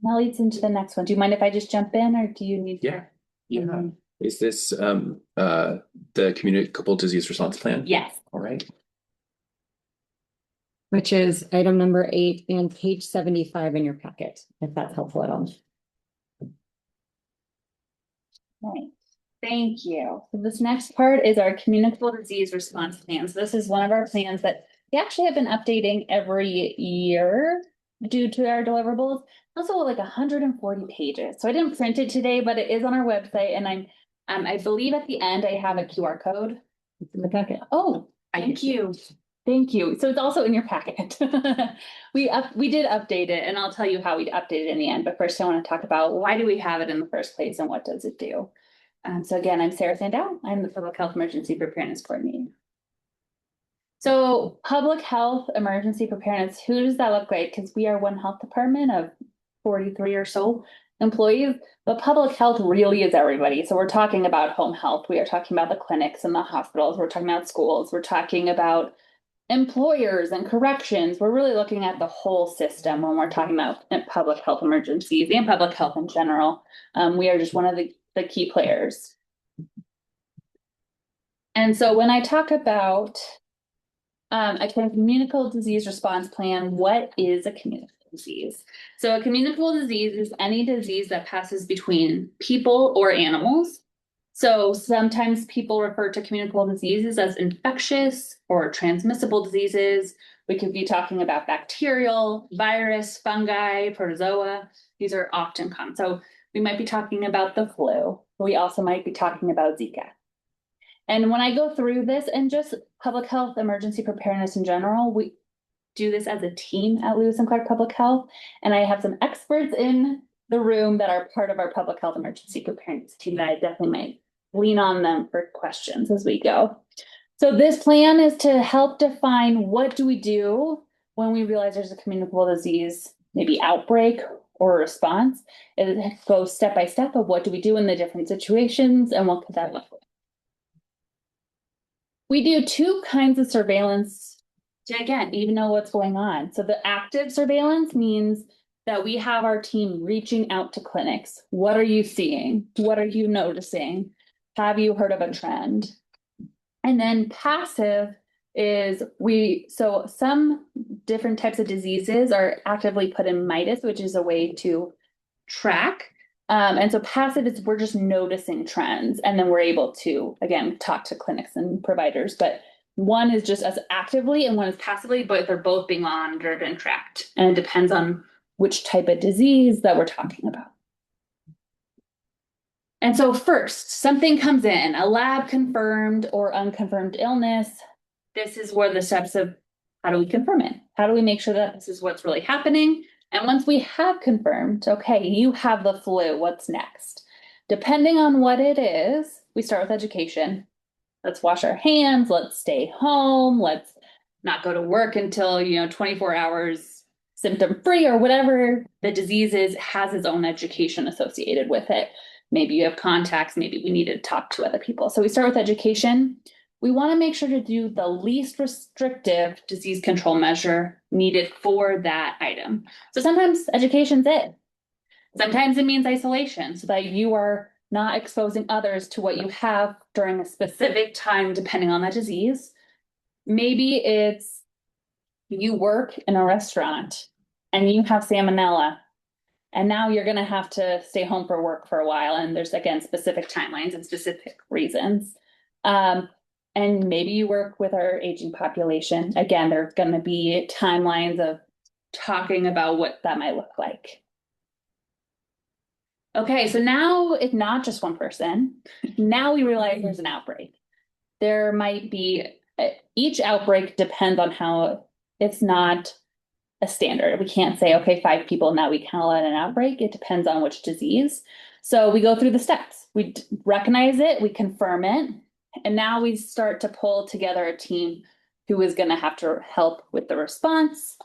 That leads into the next one. Do you mind if I just jump in or do you need? Yeah. Is this the communicable disease response plan? Yes. All right. Which is item number 8 and page 75 in your packet, if that's helpful at all. Right. Thank you. So this next part is our communicable disease response plans. This is one of our plans that we actually have been updating every year due to our deliverables. Also like 140 pages. So I didn't print it today, but it is on our website and I believe at the end I have a QR code. It's in the packet. Oh, thank you. Thank you. So it's also in your packet. We did update it and I'll tell you how we updated it in the end. But first I want to talk about why do we have it in the first place and what does it do? So again, I'm Sarah Sandow. I'm the Public Health Emergency Preparedness Coordinator. So public health emergency preparedness, who does that look like? Because we are one health department of 43 or so employees, but public health really is everybody. So we're talking about home health. We are talking about the clinics and the hospitals. We're talking about schools. We're talking about employers and corrections. We're really looking at the whole system when we're talking about public health emergencies and public health in general. We are just one of the key players. And so when I talk about a communicable disease response plan, what is a communicable disease? So a communicable disease is any disease that passes between people or animals. So sometimes people refer to communicable diseases as infectious or transmissible diseases. We could be talking about bacterial, virus, fungi, protozoa. These are often common. So we might be talking about the flu. We also might be talking about Zika. And when I go through this and just public health emergency preparedness in general, we do this as a team at Lewis and Clark Public Health. And I have some experts in the room that are part of our public health emergency preparedness team that I definitely might lean on them for questions as we go. So this plan is to help define what do we do when we realize there's a communicable disease, maybe outbreak or response. It goes step by step of what do we do in the different situations and what could that look like. We do 2 kinds of surveillance to, again, even know what's going on. So the active surveillance means that we have our team reaching out to clinics. What are you seeing? What are you noticing? Have you heard of a trend? And then passive is so some different types of diseases are actively put in MIDAS, which is a way to track. And so passive is we're just noticing trends and then we're able to, again, talk to clinics and providers. But one is just as actively and one is passively, but they're both being monitored and tracked. And it depends on which type of disease that we're talking about. And so first, something comes in, a lab confirmed or unconfirmed illness. This is where the steps of how do we confirm it? How do we make sure that this is what's really happening? And once we have confirmed, okay, you have the flu, what's next? Depending on what it is, we start with education. Let's wash our hands, let's stay home, let's not go to work until, 24 hours symptom free or whatever the disease is, has its own education associated with it. Maybe you have contacts, maybe we need to talk to other people. So we start with education. We want to make sure to do the least restrictive disease control measure needed for that item. So sometimes education's it. Sometimes it means isolation so that you are not exposing others to what you have during a specific time, depending on that disease. Maybe it's you work in a restaurant and you have salmonella. And now you're going to have to stay home for work for a while. And there's, again, specific timelines and specific reasons. And maybe you work with our aging population. Again, there are going to be timelines of talking about what that might look like. Okay, so now it's not just one person. Now we realize there's an outbreak. There might be, each outbreak depends on how it's not a standard. We can't say, okay, 5 people, now we call it an outbreak. It depends on which disease. So we go through the steps. We recognize it, we confirm it, and now we start to pull together a team who is going to have to help with the response.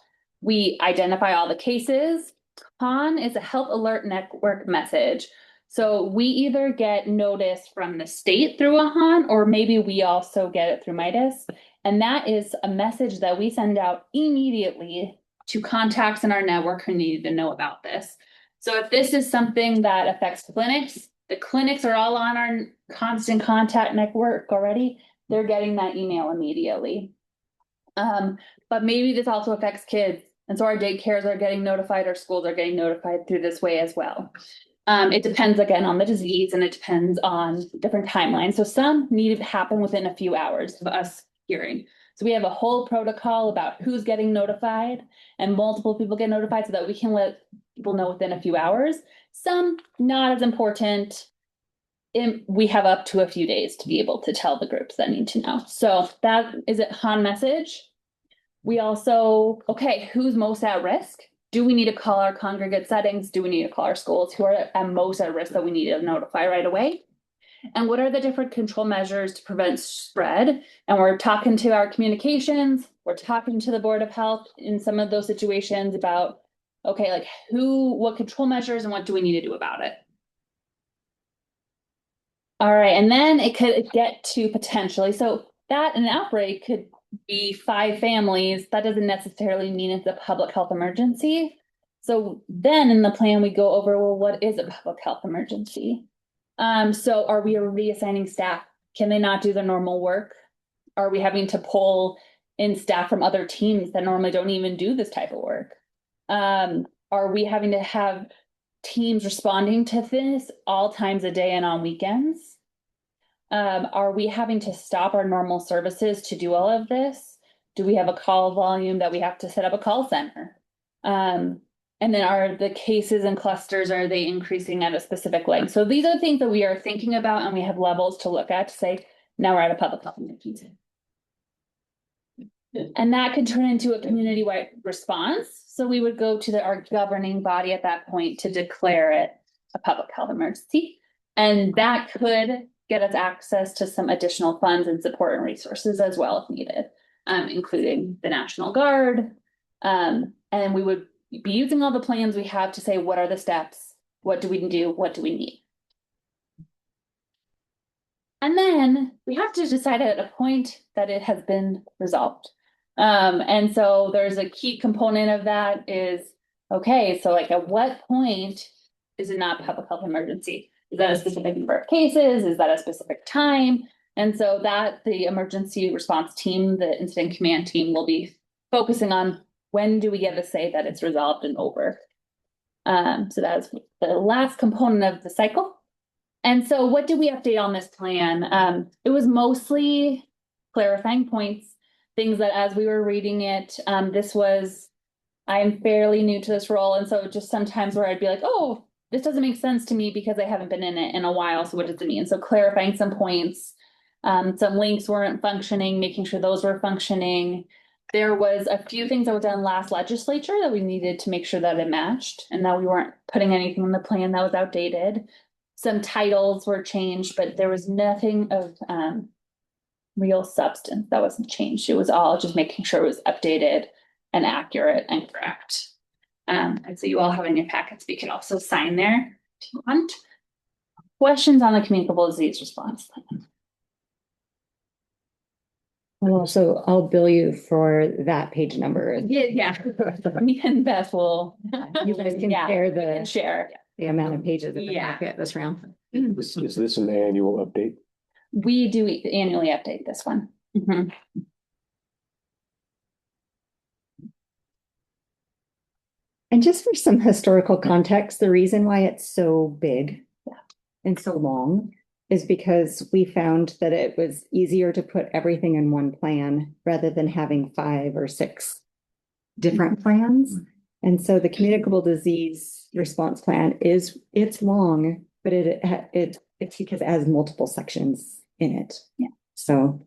We identify all the cases. HON is a health alert network message. So we either get notice from the state through a HON, or maybe we also get it through MIDAS. And that is a message that we send out immediately to contacts in our network who need to know about this. So if this is something that affects clinics, the clinics are all on our constant contact network already. They're getting that email immediately. But maybe this also affects kids. And so our daycares are getting notified, our schools are getting notified through this way as well. It depends again on the disease, and it depends on different timelines. So some need to happen within a few hours of us hearing. So we have a whole protocol about who's getting notified, and multiple people get notified so that we can let people know within a few hours. Some not as important. We have up to a few days to be able to tell the groups that need to know. So that is a HON message. We also, okay, who's most at risk? Do we need to call our congregate settings? Do we need to call our schools who are at most at risk that we need to notify right away? And what are the different control measures to prevent spread? And we're talking to our communications, we're talking to the Board of Health in some of those situations about, okay, like what control measures and what do we need to do about it? All right, and then it could get to potentially, so that an outbreak could be 5 families. That doesn't necessarily mean it's a public health emergency. So then in the plan, we go over, well, what is a public health emergency? So are we reassigning staff? Can they not do their normal work? Are we having to pull in staff from other teams that normally don't even do this type of work? Are we having to have teams responding to this all times a day and on weekends? Are we having to stop our normal services to do all of this? Do we have a call volume that we have to set up a call center? And then are the cases and clusters, are they increasing at a specific length? So these are things that we are thinking about, and we have levels to look at to say, now we're at a public health emergency. And that could turn into a community-wide response. So we would go to our governing body at that point to declare it a public health emergency. And that could get us access to some additional funds and support and resources as well if needed, including the National Guard. And we would be using all the plans we have to say, what are the steps? What do we do? What do we need? And then we have to decide at a point that it has been resolved. And so there's a key component of that is, okay, so like at what point is it not a public health emergency? Is that a specific number of cases? Is that a specific time? And so that the emergency response team, the incident command team, will be focusing on when do we get to say that it's resolved and over. So that's the last component of the cycle. And so what did we update on this plan? It was mostly clarifying points, things that as we were reading it, I'm fairly new to this role. And so just sometimes where I'd be like, oh, this doesn't make sense to me because I haven't been in it in a while. So what does it mean? So clarifying some points, some links weren't functioning, making sure those were functioning. There was a few things that were done last legislature that we needed to make sure that it matched and that we weren't putting anything in the plan that was outdated. Some titles were changed, but there was nothing of real substance that wasn't changed. It was all just making sure it was updated and accurate and correct. And so you all have in your packets, we can also sign there if you want. Questions on the communicable disease response plan? And also, I'll bill you for that page number. Yeah. Me and Beth will. You guys can share share the amount of pages in the Yeah. packet this round. Is this an annual update? We do annually update this one. Mhm. And just for some historical context, the reason why it's so big and so long is because we found that it was easier to put everything in one plan rather than having 5 or 6 different plans. And so the communicable disease response plan it's long, but it's because it has multiple sections in it. Yeah. So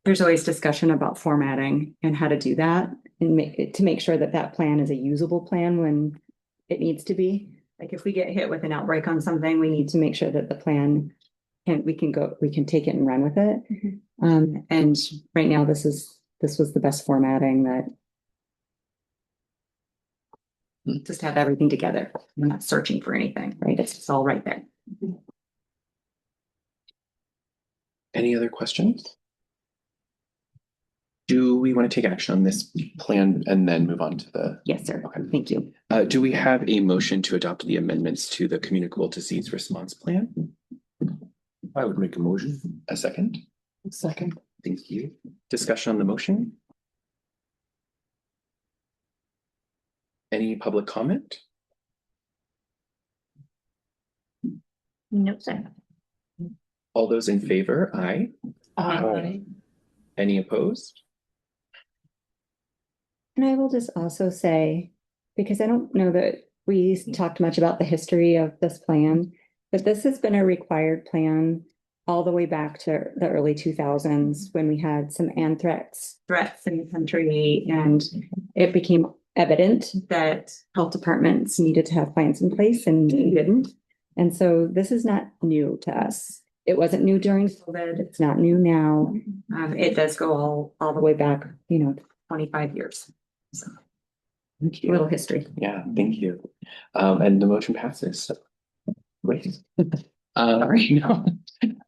there's always discussion about formatting and how to do that and make sure that that plan is a usable plan when it needs to be, Like if we get hit with an outbreak on something, we need to make sure that the plan we can take it and run with it. And right now this was the best formatting that just have everything together. We're not searching for anything, right? It's all right there. Any other questions? Do we want to take action on this plan and then move on to the? Yes, sir. Okay. Thank you. Do we have a motion to adopt the amendments to the communicable disease response plan? I would make a motion. A second? Second. Thank you. Discussion on the motion? Any public comment? No, sir. All those in favor, aye. Aye. Any opposed? And I will just also say, because I don't know that we talked much about the history of this plan, but this has been a required plan all the way back to the early 2000s when we had some anthrax threats in the country, and it became evident that health departments needed to have plans in place and we didn't. And so this is not new to us. It wasn't new during COVID. It's not new now. It does go all the way back, 25 years. So Thank a little history. Yeah, thank you. And the motion passes. Great. Sorry, no.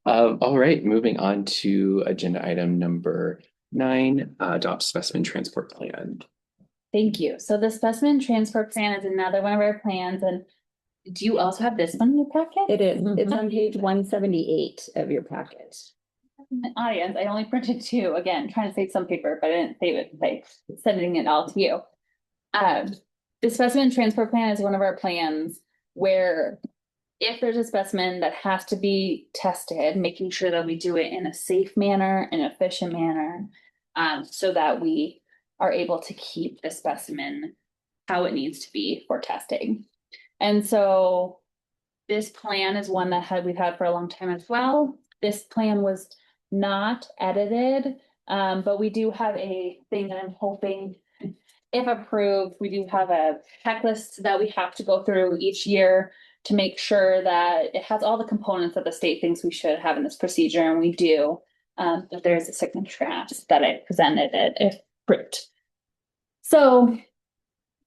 All right, moving on to agenda item number 9, adopt specimen transport plan. Thank you. So the specimen transport plan is another one of our plans, and do you also have this one in your packet? It is. It's on page 178 of your packet. My audience, I only printed 2, again, trying to save some paper, but I didn't save it by sending it all to you. The specimen transport plan is one of our plans where if there's a specimen that has to be tested, making sure that we do it in a safe manner, an efficient manner, so that we are able to keep the specimen how it needs to be for testing. And so this plan is one that we've had for a long time as well. This plan was not edited, but we do have a thing that I'm hoping, if approved, we do have a checklist that we have to go through each year to make sure that it has all the components that the state thinks we should have in this procedure, and we do. But there's a signature that I presented it if approved. So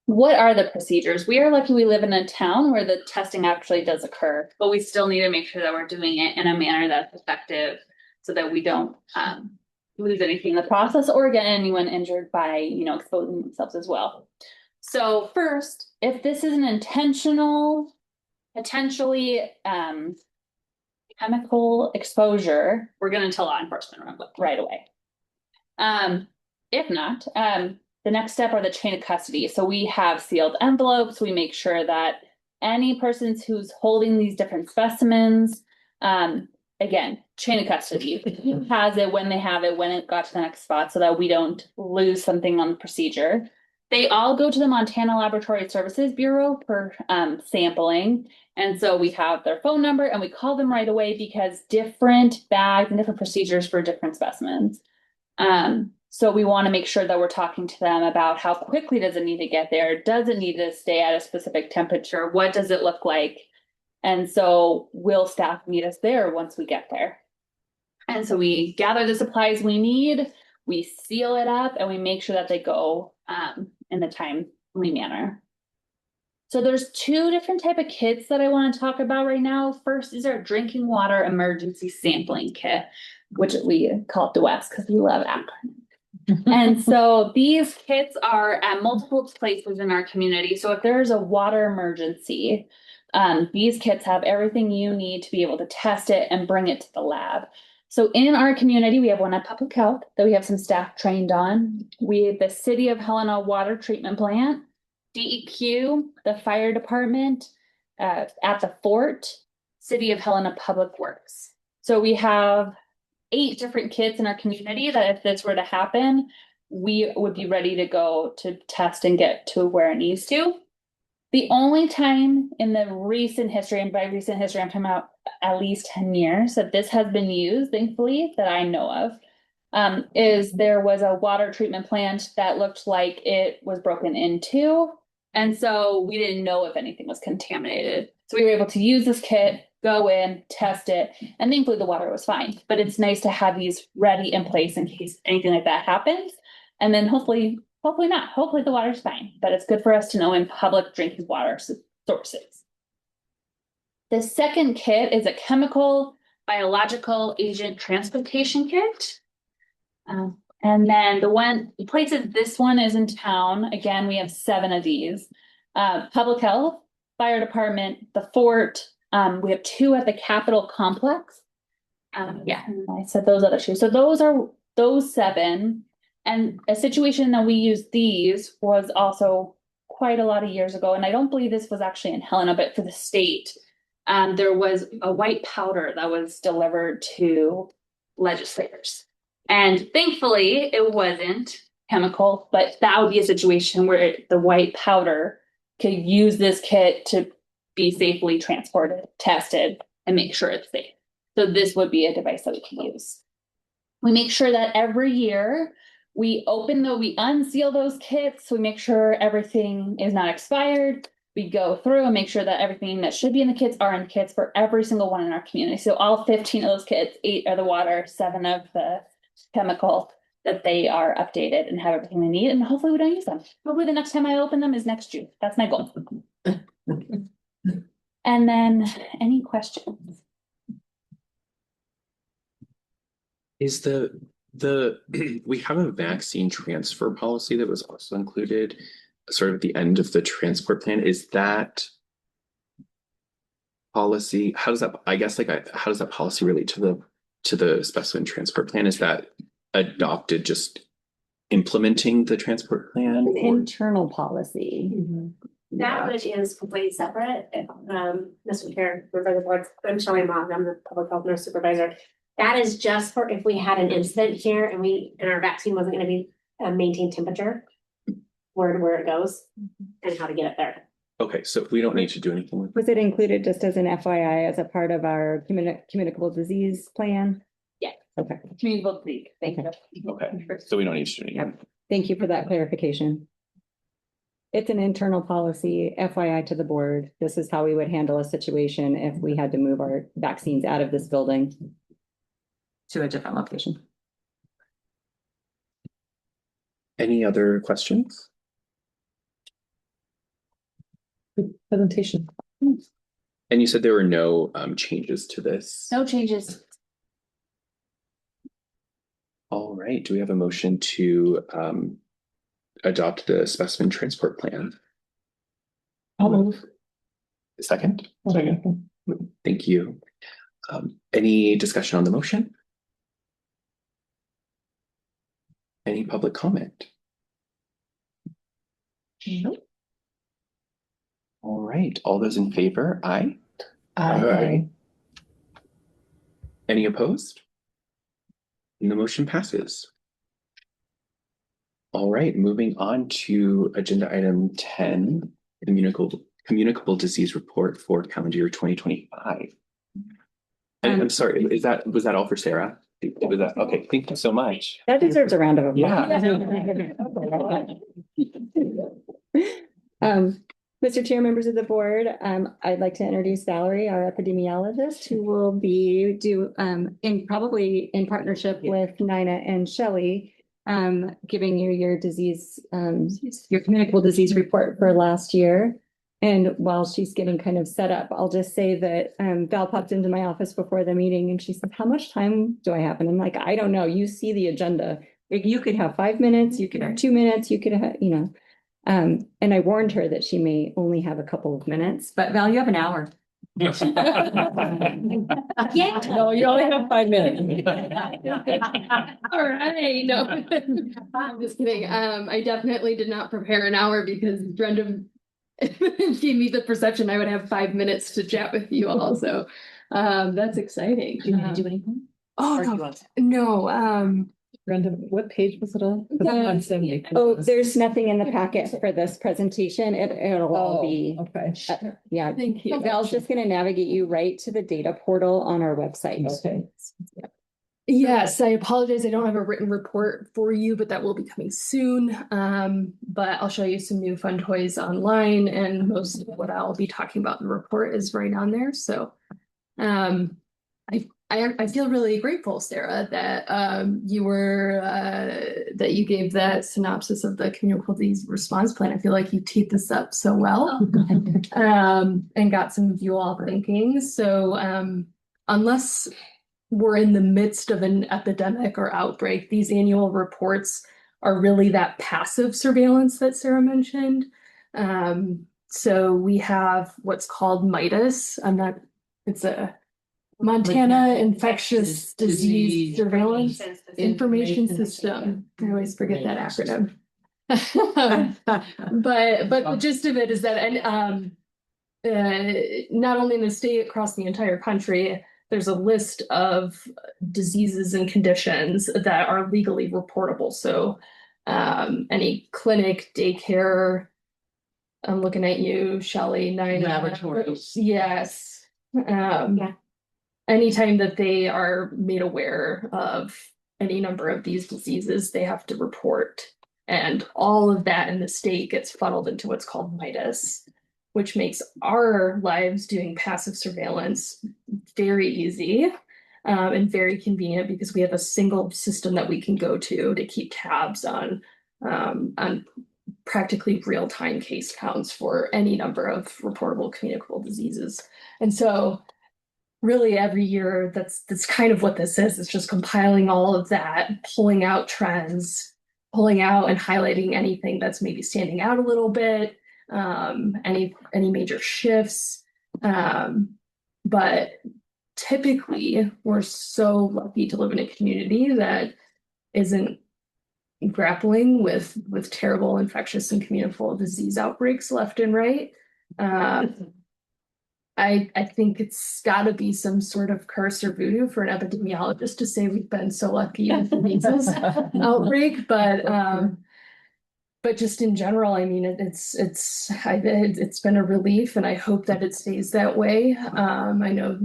what are the procedures? We are lucky we live in a town where the testing actually does occur, but we still need to make sure that we're doing it in a manner that's effective so that we don't lose anything in the process or get anyone injured by, exposing themselves as well. So first, if this is an intentional, potentially chemical exposure, we're going to tell law enforcement right away. If not, the next step are the chain of custody. So we have sealed envelopes. We make sure that any persons who's holding these different specimens, again, chain of custody, who has it, when they have it, when it got to the next spot, so that we don't lose something on the procedure. They all go to the Montana Laboratory Services Bureau for sampling. And so we have their phone number and we call them right away because different bags and different procedures for different specimens. So we want to make sure that we're talking to them about how quickly does it need to get there? Does it need to stay at a specific temperature? What does it look like? And so will staff meet us there once we get there? And so we gather the supplies we need, we seal it up, and we make sure that they go in the timely manner. So there's 2 different type of kits that I want to talk about right now. First is our drinking water emergency sampling kit, which we call it the West because we love acronyms. And so these kits are at multiple places in our community. So if there's a water emergency, these kits have everything you need to be able to test it and bring it to the lab. So in our community, we have one at Public Health that we have some staff trained on. We have the City of Helena Water Treatment Plant, DEQ, the Fire Department, at the Fort, City of Helena Public Works. So we have 8 different kits in our community that if this were to happen, we would be ready to go to test and get to where it needs to. The only time in the recent history, and by recent history, I'm talking about at least 10 years, that this has been used, thankfully, that I know of, is there was a water treatment plant that looked like it was broken into. And so we didn't know if anything was contaminated. So we were able to use this kit, go in, test it, and thankfully the water was fine. But it's nice to have these ready in place in case anything like that happens. And then hopefully not. Hopefully the water's fine. But it's good for us to know in public drinking water sources. The second kit is a chemical biological agent transportation kit. And then the places this one is in town, again, we have 7 of these. Public health, fire department, the fort, we have 2 at the Capitol complex. Yeah, I said those other 2. So those are those 7. And a situation that we used these was also quite a lot of years ago. And I don't believe this was actually in Helena, but for the state, there was a white powder that was delivered to legislators. And thankfully it wasn't chemical, but that would be a situation where the white powder could use this kit to be safely transported, tested, and make sure it's safe. So this would be a device that we can use. We make sure that every year we unseal those kits. We make sure everything is not expired. We go through and make sure that everything that should be in the kits are in the kits for every single one in our community. So all 15 of those kits, 8 are the water, 7 of the chemical, that they are updated and have everything they need. And hopefully we don't use them. Hopefully the next time I open them is next June. That's my goal. And then any questions? Is the we have a vaccine transfer policy that was also included sort of at the end of the transport plan. Is that policy, how does that policy relate to the specimen transport plan? Is that adopted just implementing the transport plan? An internal policy. That which is completely separate. Mr. Chair, for the board, I'm Shelley Mott, I'm the public health nurse supervisor. That is just for if we had an incident here and our vaccine wasn't going to be maintain temperature, where it goes and how to get it there. Okay, so we don't need to do anything with Was it included just as an FYI as a part of our communicable disease plan? Yeah. Okay. Communicable disease. Thank you. Okay, so we don't need to do anything. Thank you for that clarification. It's an internal policy, FYI to the board. This is how we would handle a situation if we had to move our vaccines out of this building to a different location. Any other questions? Good presentation. And you said there were no changes to this? No changes. All right, do we have a motion to adopt the specimen transport plan? I'll move. Second? Second. Thank you. Any discussion on the motion? Any public comment? Nope. All right, all those in favor, aye. Aye. Any opposed? And the motion passes. All right, moving on to agenda item 10, communicable disease report for calendar year 2025. And I'm sorry, was that all for Sarah? Was that okay? Thank you so much. That deserves a round of applause. Yeah. Mr. Chair, members of the board, I'd like to introduce Valerie, our epidemiologist, who will be probably in partnership with Nina and Shelley, giving you your your communicable disease report for last year. And while she's getting kind of set up, I'll just say that Val popped into my office before the meeting and she said, "How much time do I have?" And I'm like, "I don't know. You see the agenda. You could have 5 minutes, you could have 2 minutes, you could have, and I warned her that she may only have a couple of minutes, but Val, you have an hour." Yeah. No, you only have 5 minutes. All right, no, I'm just kidding. I definitely did not prepare an hour because Brenda gave me the perception I would have 5 minutes to chat with you all. So that's exciting. Do you want to do anything? Oh, no, Brenda, what page was it on? It's on 70. Oh, there's nothing in the packet for this presentation. It'll all be, Okay. yeah. thank you. Val's just going to navigate you right to the data portal on our website. Okay. Yes, I apologize. I don't have a written report for you, but that will be coming soon. But I'll show you some new fun toys online, and most of what I'll be talking about in the report is right on there. So, I feel really grateful, Sarah, that that you gave that synopsis of the communicable disease response plan. I feel like you teed this up so well, and got some of you all thinking. So, unless we're in the midst of an epidemic or outbreak, these annual reports are really that passive surveillance that Sarah mentioned. So we have what's called MIDAS. It's a Montana Infectious Disease Surveillance Information System. I always forget that acronym. But the gist of it is that not only in the state, across the entire country, there's a list of diseases and conditions that are legally reportable. So any clinic, daycare, I'm looking at you, Shelley, Laboratories. Yes. Yeah. Anytime that they are made aware of any number of these diseases, they have to report. And all of that in the state gets funneled into what's called MIDAS, which makes our lives doing passive surveillance very easy and very convenient, because we have a single system that we can go to keep tabs on practically real-time case counts for any number of reportable communicable diseases. And so really every year, that's kind of what this is. It's just compiling all of that, pulling out trends, pulling out and highlighting anything that's maybe standing out a little bit, any major shifts. But typically we're so lucky to live in a community that isn't grappling with terrible infectious and communicable disease outbreaks left and right. I think it's got to be some sort of curse or voodoo for an epidemiologist to say we've been so lucky with the measles outbreak, but just in general, I mean, it's been a relief, and I hope that it stays that way. I know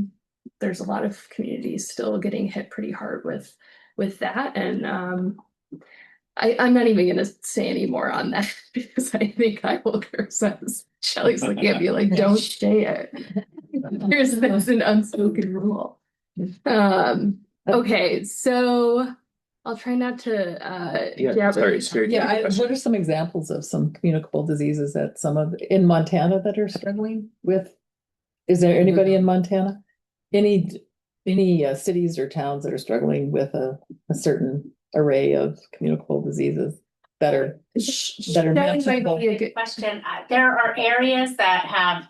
there's a lot of communities still getting hit pretty hard with that, and I'm not even going to say any more on that because I think I will curse us. Shelley's looking at me like, don't say it. There's an unspoken rule. Okay, so I'll try not to. What are some examples of some communicable diseases that in Montana that are struggling with? Is there anybody in Montana? Any cities or towns that are struggling with a certain array of communicable diseases that are mentionable? Might be a good question. There are areas that have,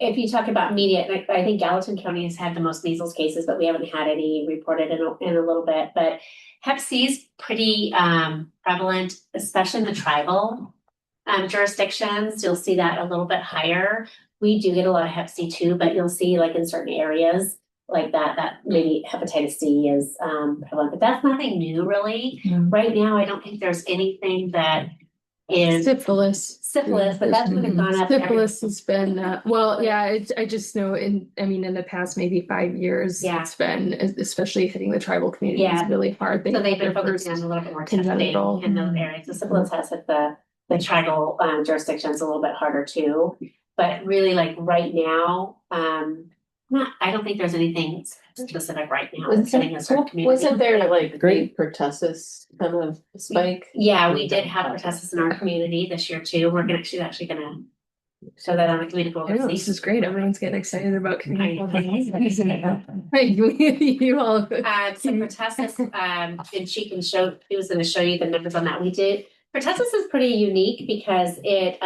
if you talk about immediate, I think Gallatin County has had the most measles cases, but we haven't had any reported in a little bit. But Hep C is pretty prevalent, especially in the tribal jurisdictions. You'll see that a little bit higher. We do get a lot of Hep C too, but you'll see like in certain areas like that maybe hepatitis C is prevalent, but that's nothing new really. Right now, I don't think there's anything that is syphilis, but that's been gone up. Syphilis has been I just know in the past maybe 5 years, it's been, especially hitting the tribal communities, really hard. So they've been focusing on a little bit more congenital in those areas. The syphilis has hit the tribal jurisdictions a little bit harder too, but really like right now, I don't think there's anything specific right now. Wasn't there like great pertussis kind of spike? Yeah, we did have pertussis in our community this year too. We're actually gonna show that on the communicable disease. This is great. Everyone's getting excited about communicable disease. You all. So pertussis, and she can show. He was going to show you the numbers on that. We did. Pertussis is pretty unique because it.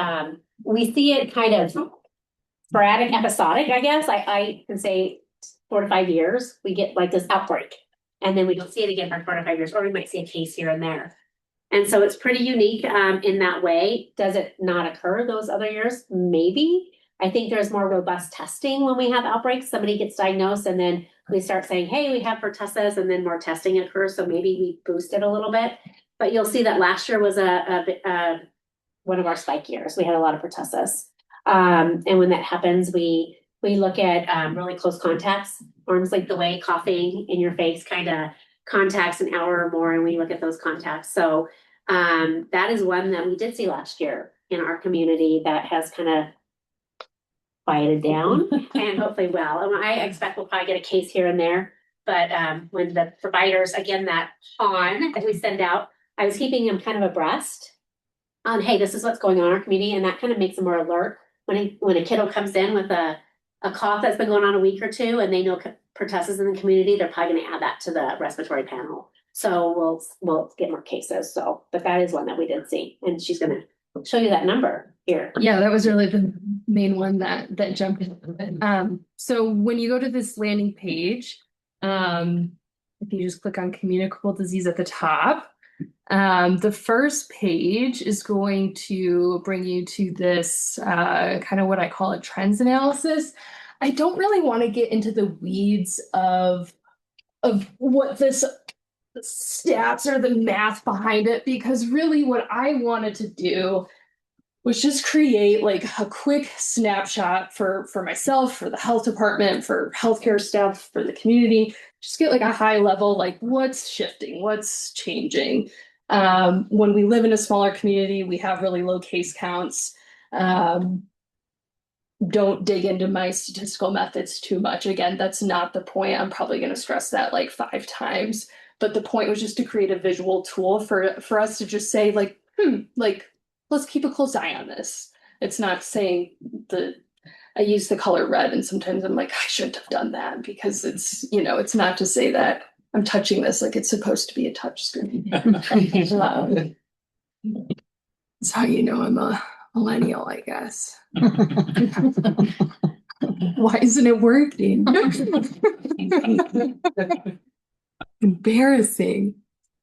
We see it kind of sporadic, episodic, I guess. I can say 4 to 5 years, we get like this outbreak. And then we don't see it again for 4 to 5 years, or we might see a case here and there. And so it's pretty unique in that way. Does it not occur those other years? Maybe. I think there's more robust testing when we have outbreaks. Somebody gets diagnosed and then we start saying, hey, we have pertussis, and then more testing occurs. So maybe we boost it a little bit. But you'll see that last year was one of our spike years. We had a lot of pertussis. And when that happens, we look at really close contacts, arms length away, coughing in your face, kind of contacts an hour or more, and we look at those contacts. So that is one that we did see last year in our community that has kind of quieted down and hopefully will. And I expect we'll probably get a case here and there. But when the providers, again, that PON that we send out, I was keeping them kind of abreast on, hey, this is what's going on in our community. And that kind of makes them more alert when a kiddo comes in with a cough that's been going on a week or two and they know pertussis in the community, they're probably going to add that to the respiratory panel. So we'll get more cases. So, but that is one that we did see, and she's going to show you that number here. Yeah, that was really the main one that jumped in. So when you go to this landing page, if you just click on communicable disease at the top, the first page is going to bring you to this kind of what I call a trends analysis. I don't really want to get into the weeds of what this stats or the math behind it, because really what I wanted to do was just create like a quick snapshot for myself, for the health department, for healthcare staff, for the community, just get like a high level, like what's shifting, what's changing. When we live in a smaller community, we have really low case counts. Don't dig into my statistical methods too much. Again, that's not the point. I'm probably going to stress that like 5 times. But the point was just to create a visual tool for us to just say like, like, let's keep a close eye on this. It's not saying I use the color red and sometimes I'm like, I shouldn't have done that, because it's, it's not to say that I'm touching this like it's supposed to be a touch screen. That's how you know I'm a millennial, I guess. Why isn't it working? Embarrassing.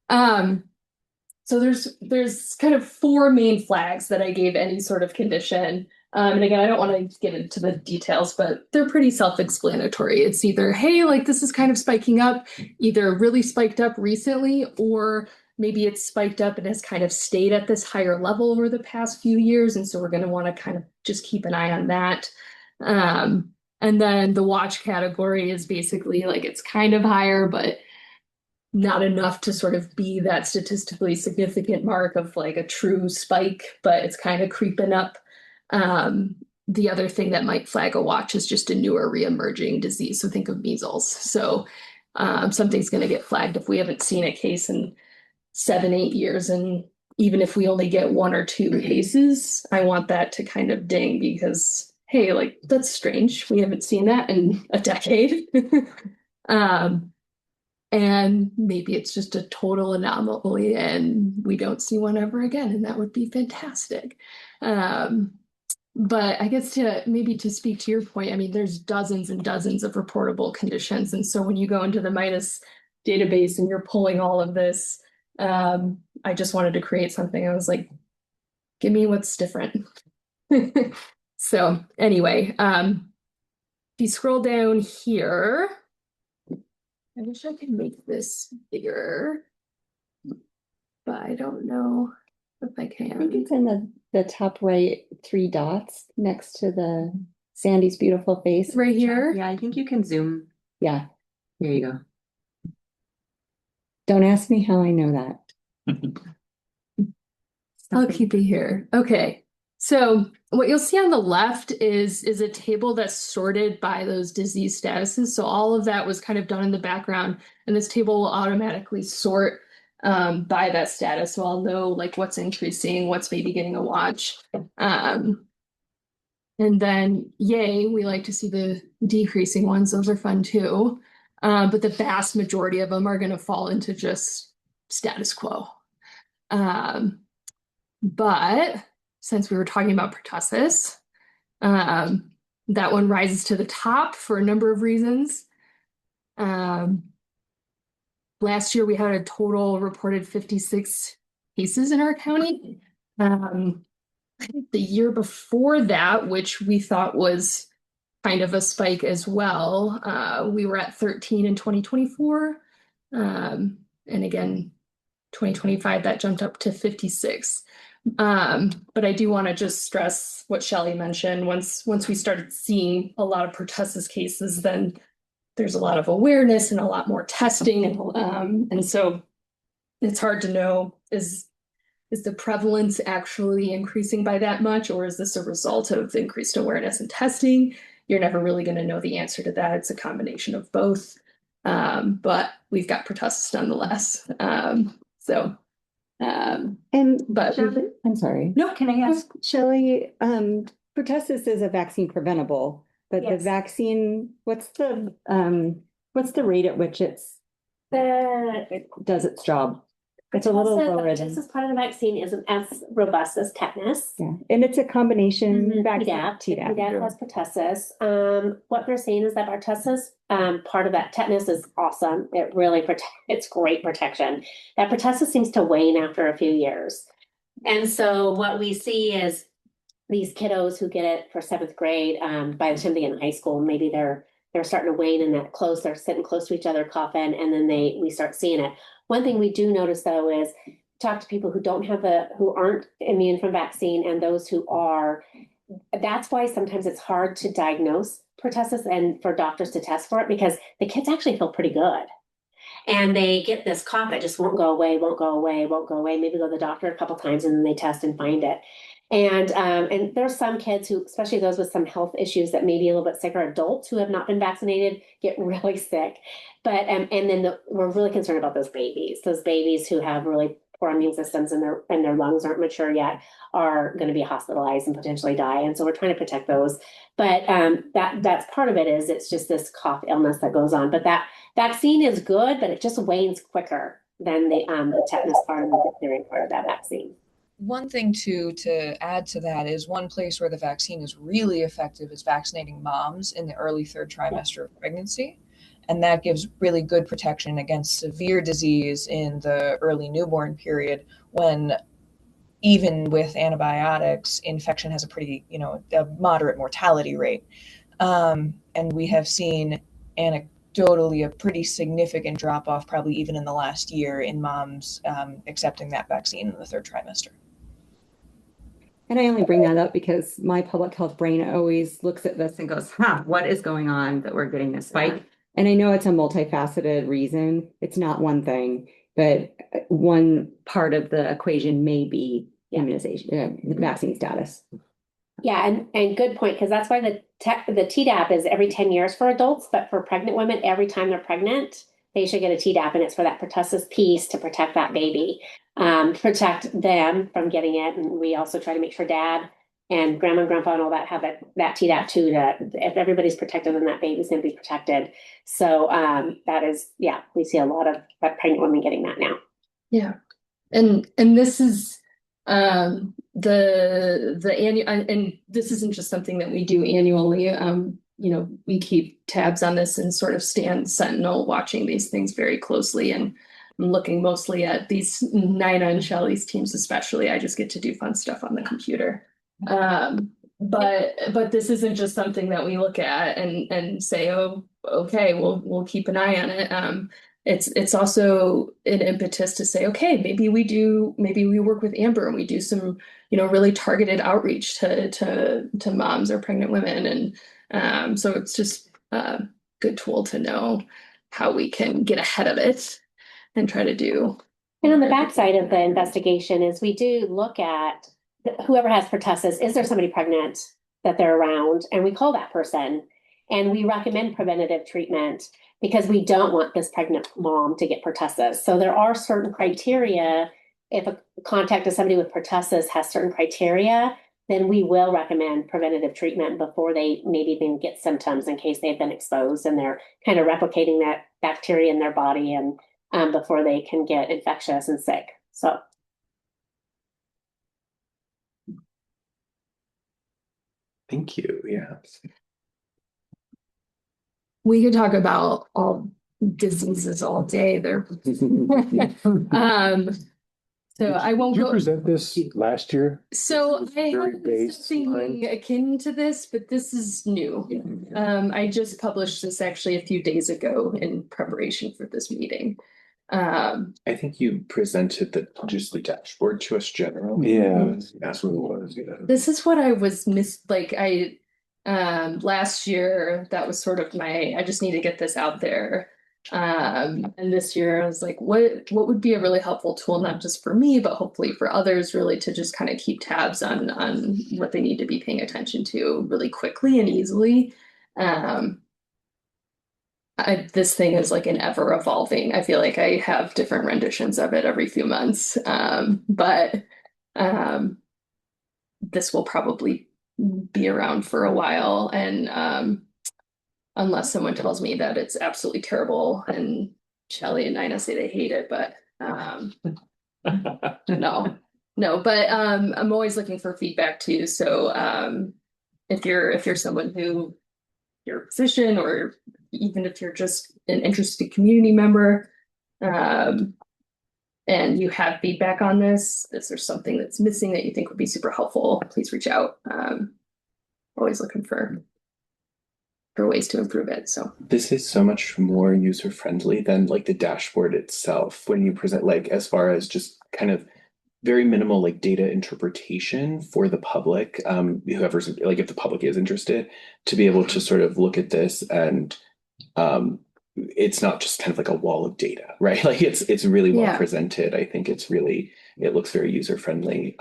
So there's kind of 4 main flags that I gave any sort of condition. And again, I don't want to get into the details, but they're pretty self-explanatory. It's either, hey, like this is kind of spiking up, either really spiked up recently, or maybe it's spiked up and has kind of stayed at this higher level over the past few years. And so we're going to want to kind of just keep an eye on that. And then the watch category is basically like it's kind of higher, but not enough to sort of be that statistically significant mark of like a true spike, but it's kind of creeping up. The other thing that might flag a watch is just a newer reemerging disease. So think of measles. So something's going to get flagged if we haven't seen a case in 7-8 years. And even if we only get 1 or 2 cases, I want that to kind of ding, because, hey, like that's strange. We haven't seen that in a decade. And maybe it's just a total anomaly and we don't see one ever again, and that would be fantastic. But I guess to speak to your point, I mean, there's dozens and dozens of reportable conditions. And so when you go into the MIDAS database and you're pulling all of this, I just wanted to create something. I was like, give me what's different. So anyway, if you scroll down here, I wish I could make this bigger, but I don't know if I can. I think it's in the top right 3 dots next to the Sandy's beautiful face. Right here? Yeah, I think you can zoom. Yeah. Here you go. Don't ask me how I know that. I'll keep it here. Okay. So what you'll see on the left is a table that's sorted by those disease statuses. So all of that was kind of done in the background, and this table will automatically sort by that status. So I'll know like what's increasing, what's maybe getting a watch. And then yay, we like to see the decreasing ones. Those are fun too. But the vast majority of them are going to fall into just status quo. But since we were talking about pertussis, that one rises to the top for a number of reasons. Last year, we had a total reported 56 cases in our county. I think the year before that, which we thought was kind of a spike as well, we were at 13 in 2024. And again, 2025, that jumped up to 56. But I do want to just stress what Shelley mentioned. Once we started seeing a lot of pertussis cases, then there's a lot of awareness and a lot more testing and so it's hard to know, is the prevalence actually increasing by that much, or is this a result of increased awareness and testing? You're never really going to know the answer to that. It's a combination of both. But we've got pertussis nonetheless. But Shelley, I'm sorry. no, can I ask? Shelley, pertussis is a vaccine preventable, but the Yes. vaccine, what's the rate at which it does its job? It's a little lower than. This part of the vaccine isn't as robust as tetanus. Yeah, and it's a combination vaccine. Tdap plus pertussis. What they're saying is that pertussis, part of that tetanus is awesome. It really it's great protection. That pertussis seems to wane after a few years. And so what we see is these kiddos who get it for 7th grade, by the time they get in high school, maybe they're starting to wane in that close, they're sitting close to each other coughing, and then we start seeing it. One thing we do notice though is talk to people who who aren't immune from vaccine and those who are. That's why sometimes it's hard to diagnose pertussis and for doctors to test for it, because the kids actually feel pretty good. And they get this cough that just won't go away. Maybe go to the doctor a couple times and then they test and find it. And there's some kids who, especially those with some health issues that may be a little bit sicker, adults who have not been vaccinated get really sick. But and then we're really concerned about those babies who have really poor immune systems and their lungs aren't mature yet, are going to be hospitalized and potentially die. And so we're trying to protect those. But that's part of it, is it's just this cough illness that goes on. But that vaccine is good, but it just wanes quicker than the tetanus part and the diphtheria part of that vaccine. One thing to add to that is one place where the vaccine is really effective is vaccinating moms in the early 3rd trimester of pregnancy. And that gives really good protection against severe disease in the early newborn period, when even with antibiotics, infection has a pretty, a moderate mortality rate. And we have seen anecdotally a pretty significant drop off, probably even in the last year, in moms accepting that vaccine in the 3rd trimester. And I only bring that up because my public health brain always looks at this and goes, what is going on that we're getting this spike? And I know it's a multifaceted reason. It's not one thing, but one part of the equation may be immunization, vaccine status. Yeah, and good point, because that's why the Tdap is every 10 years for adults, but for pregnant women, every time they're pregnant, they should get a Tdap, and it's for that pertussis piece to protect that baby, protect them from getting it. And we also try to make sure dad and grandma and grandpa and all that have that Tdap too, that if everybody's protected, then that baby's going to be protected. So that is, we see a lot of pregnant women getting that now. Yeah. And this is the annual, and this isn't just something that we do annually. We keep tabs on this and sort of stand sentinel, watching these things very closely, and looking mostly at these Nina and Shelley's teams, especially. I just get to do fun stuff on the computer. But this isn't just something that we look at and say, oh, okay, we'll keep an eye on it. It's also an impetus to say, okay, maybe we work with Amber and we do some, really targeted outreach to moms or pregnant women. And so it's just a good tool to know how we can get ahead of it and try to do. And on the backside of the investigation is we do look at whoever has pertussis, is there somebody pregnant that they're around? And we call that person and we recommend preventative treatment, because we don't want this pregnant mom to get pertussis. So there are certain criteria. If a contact of somebody with pertussis has certain criteria, then we will recommend preventative treatment before they maybe even get symptoms, in case they've been exposed and they're kind of replicating that bacteria in their body, and before they can get infectious and sick. So. Thank you. Yeah. We could talk about all diseases all day. So I won't Did you go. present this last year? So I Very have based something akin to this, but this is new. I just published this actually a few days ago in preparation for this meeting. I think you presented the dashboard to us generally. Yeah, that's what it was. Yeah. This is what I was Last year, that was sort of I just need to get this out there. And this year I was like, what would be a really helpful tool, not just for me, but hopefully for others, really to just kind of keep tabs on what they need to be paying attention to really quickly and easily. This thing is like an ever evolving. I feel like I have different renditions of it every few months. But this will probably be around for a while. And unless someone tells me that it's absolutely terrible, and Shelley and Nina say they hate it, but no, but I'm always looking for feedback too. So if you're someone who you're a physician, or even if you're just an interested community member, and you have feedback on this, if there's something that's missing that you think would be super helpful, please reach out. Always looking for ways to improve it. So this is so much more user friendly than like the dashboard itself when you present, like as far as just kind of very minimal like data interpretation for the public, whoever's like, if the public is interested, to be able to sort of look at this and it's not just kind of like a wall of data, right? Like it's really well presented. I think it looks very user friendly.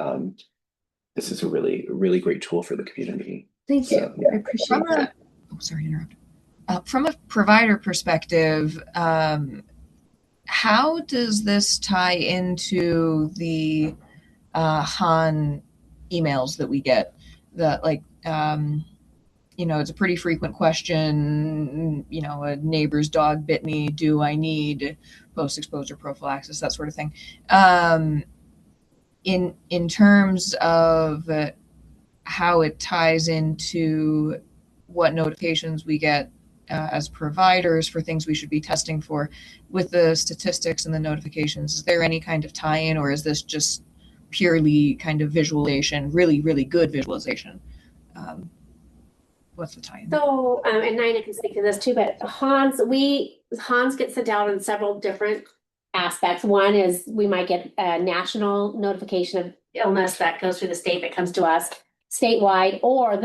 This is a really great tool for the community. Thank you. I appreciate that. Sorry to interrupt. From a provider perspective, how does this tie into the HAN emails that we get? That it's a pretty frequent question. A neighbor's dog bit me. Do I need post-exposure prophylaxis? That sort of thing. In terms of how it ties into what notifications we get as providers for things we should be testing for with the statistics and the notifications, is there any kind of tie-in, or is this just purely kind of visualization, really, really good visualization? What's the tie-in? So, and Nina can speak to this too, but Hans gets sent out in several different aspects. One is we might get a national notification of illness that goes through the state that comes to us statewide, or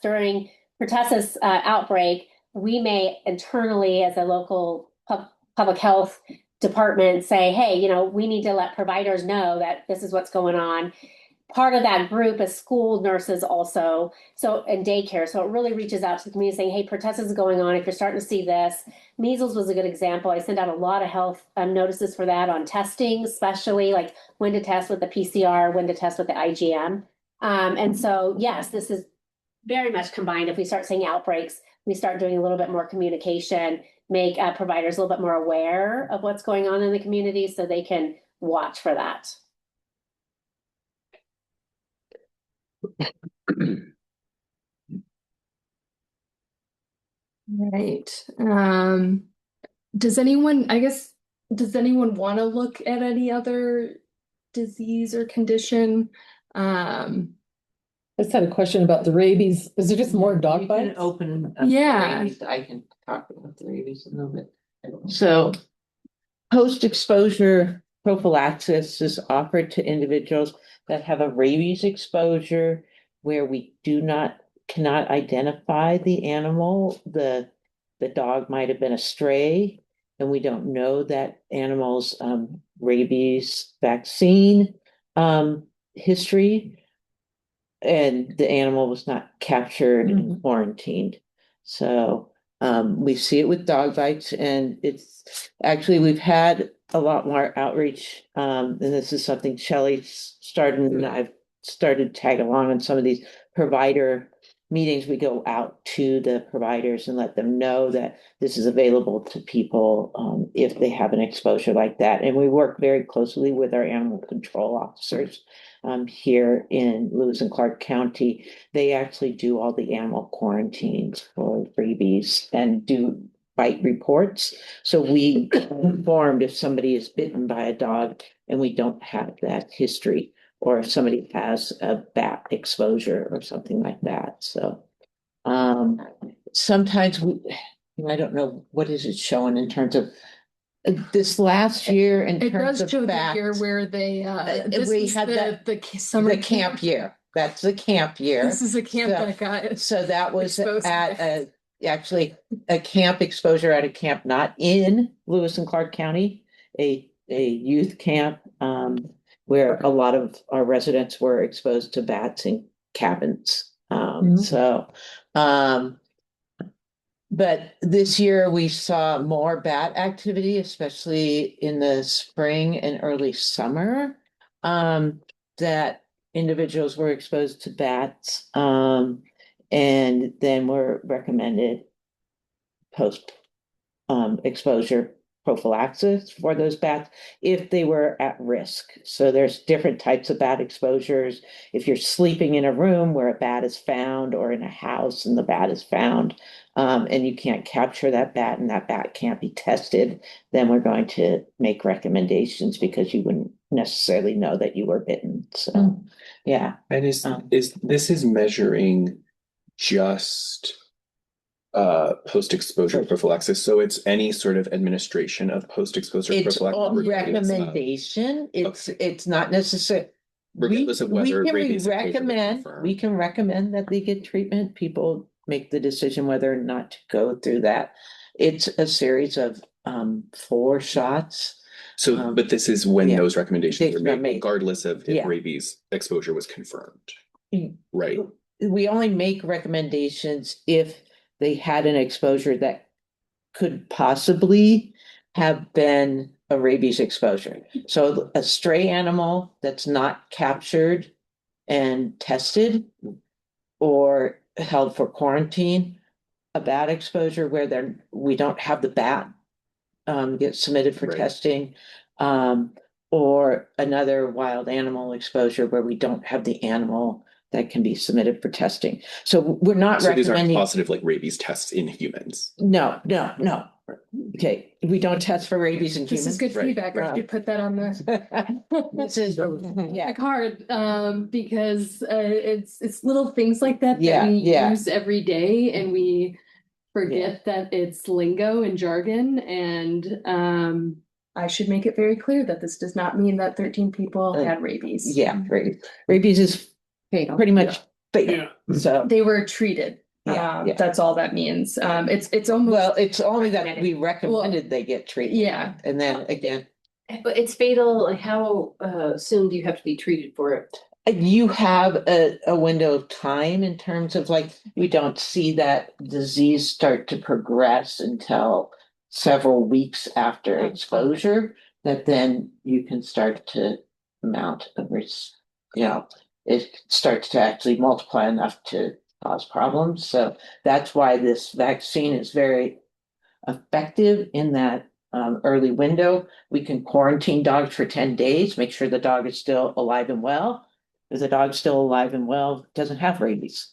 during pertussis outbreak, we may internally as a local public health department say, hey, we need to let providers know that this is what's going on. Part of that group is school nurses also, and daycare. So it really reaches out to the community saying, hey, pertussis is going on. If you're starting to see this, measles was a good example. I sent out a lot of health notices for that on testing, especially like when to test with the PCR, when to test with the IgM. And so, yes, this is very much combined. If we start seeing outbreaks, we start doing a little bit more communication, make providers a little bit more aware of what's going on in the community so they can watch for that. Right. Does anyone want to look at any other disease or condition? I just had a question about the rabies. Is there just more dog bites? Open. Yeah. I can talk about the rabies a little bit. So post-exposure prophylaxis is offered to individuals that have a rabies exposure where we cannot identify the animal. The dog might have been a stray, and we don't know that animal's rabies vaccine history. And the animal was not captured and quarantined. So we see it with dog bites, and we've had a lot more outreach. And this is something Shelley started, and I've started to tag along on some of these provider meetings. We go out to the providers and let them know that this is available to people if they have an exposure like that. And we work very closely with our animal control officers here in Lewis and Clark County. They actually do all the animal quarantines for rabies and do bite reports. So we get informed if somebody is bitten by a dog and we don't have that history, or if somebody has a bat exposure or something like that. So sometimes I don't know, what is it showing in terms of this last year in It terms does of show the bats? year where they we had the summer the camp year. that's the camp year. This is a camp So- that got. So that was Exposed to at actually a camp exposure at a camp not in Lewis and Clark County, a youth camp where a lot of our residents were exposed to bats in cabins. But this year we saw more bat activity, especially in the spring and early summer. That individuals were exposed to bats, and then were recommended post exposure prophylaxis for those bats if they were at risk. So there's different types of bat exposures. If you're sleeping in a room where a bat is found, or in a house and the bat is found, and you can't capture that bat and that bat can't be tested, then we're going to make recommendations because you wouldn't necessarily know that you were bitten. So, yeah. And is this is measuring just post-exposure prophylaxis? So it's any sort of administration of post-exposure It's prophylaxis? a recommendation. It's not necessary. Regardless of whether rabies exposure was confirmed. We can recommend that they get treatment. People make the decision whether or not to go through that. It's a series of 4 shots. So, but this is when yeah. those recommendations were made, made. regardless of if Yeah. rabies exposure was confirmed, Mm. right? We only make recommendations if they had an exposure that could possibly have been a rabies exposure. So a stray animal that's not captured and tested or held for quarantine, a bat exposure where we don't have the bat get submitted for Right. testing, or another wild animal exposure where we don't have the animal that can be submitted for testing. So we're not So these aren't recommending. positive like rabies tests in humans. No. Okay, we don't test for rabies in This humans. is good Right. feedback. I should put that on the This is, yeah, card, because it's little things like that Yeah, that we yeah. use every day, and we forget that it's lingo and jargon, and I should make it very clear that this does not mean that 13 people had rabies. yeah, rabies is Fatal. pretty much fatal. Yeah. So, They were treated. Yeah. That's all that means. It's almost. well, it's only that we recommended they get treated. Yeah. And then again, But it's fatal, like how soon do you have to be treated for it? you have a window of time in terms of like, we don't see that disease start to progress until several weeks after exposure, that then you can start to mount a risk, it starts to actually multiply enough to cause problems. So that's why this vaccine is very effective in that early window. We can quarantine dogs for 10 days, make sure the dog is still alive and well. If the dog's still alive and well, doesn't have rabies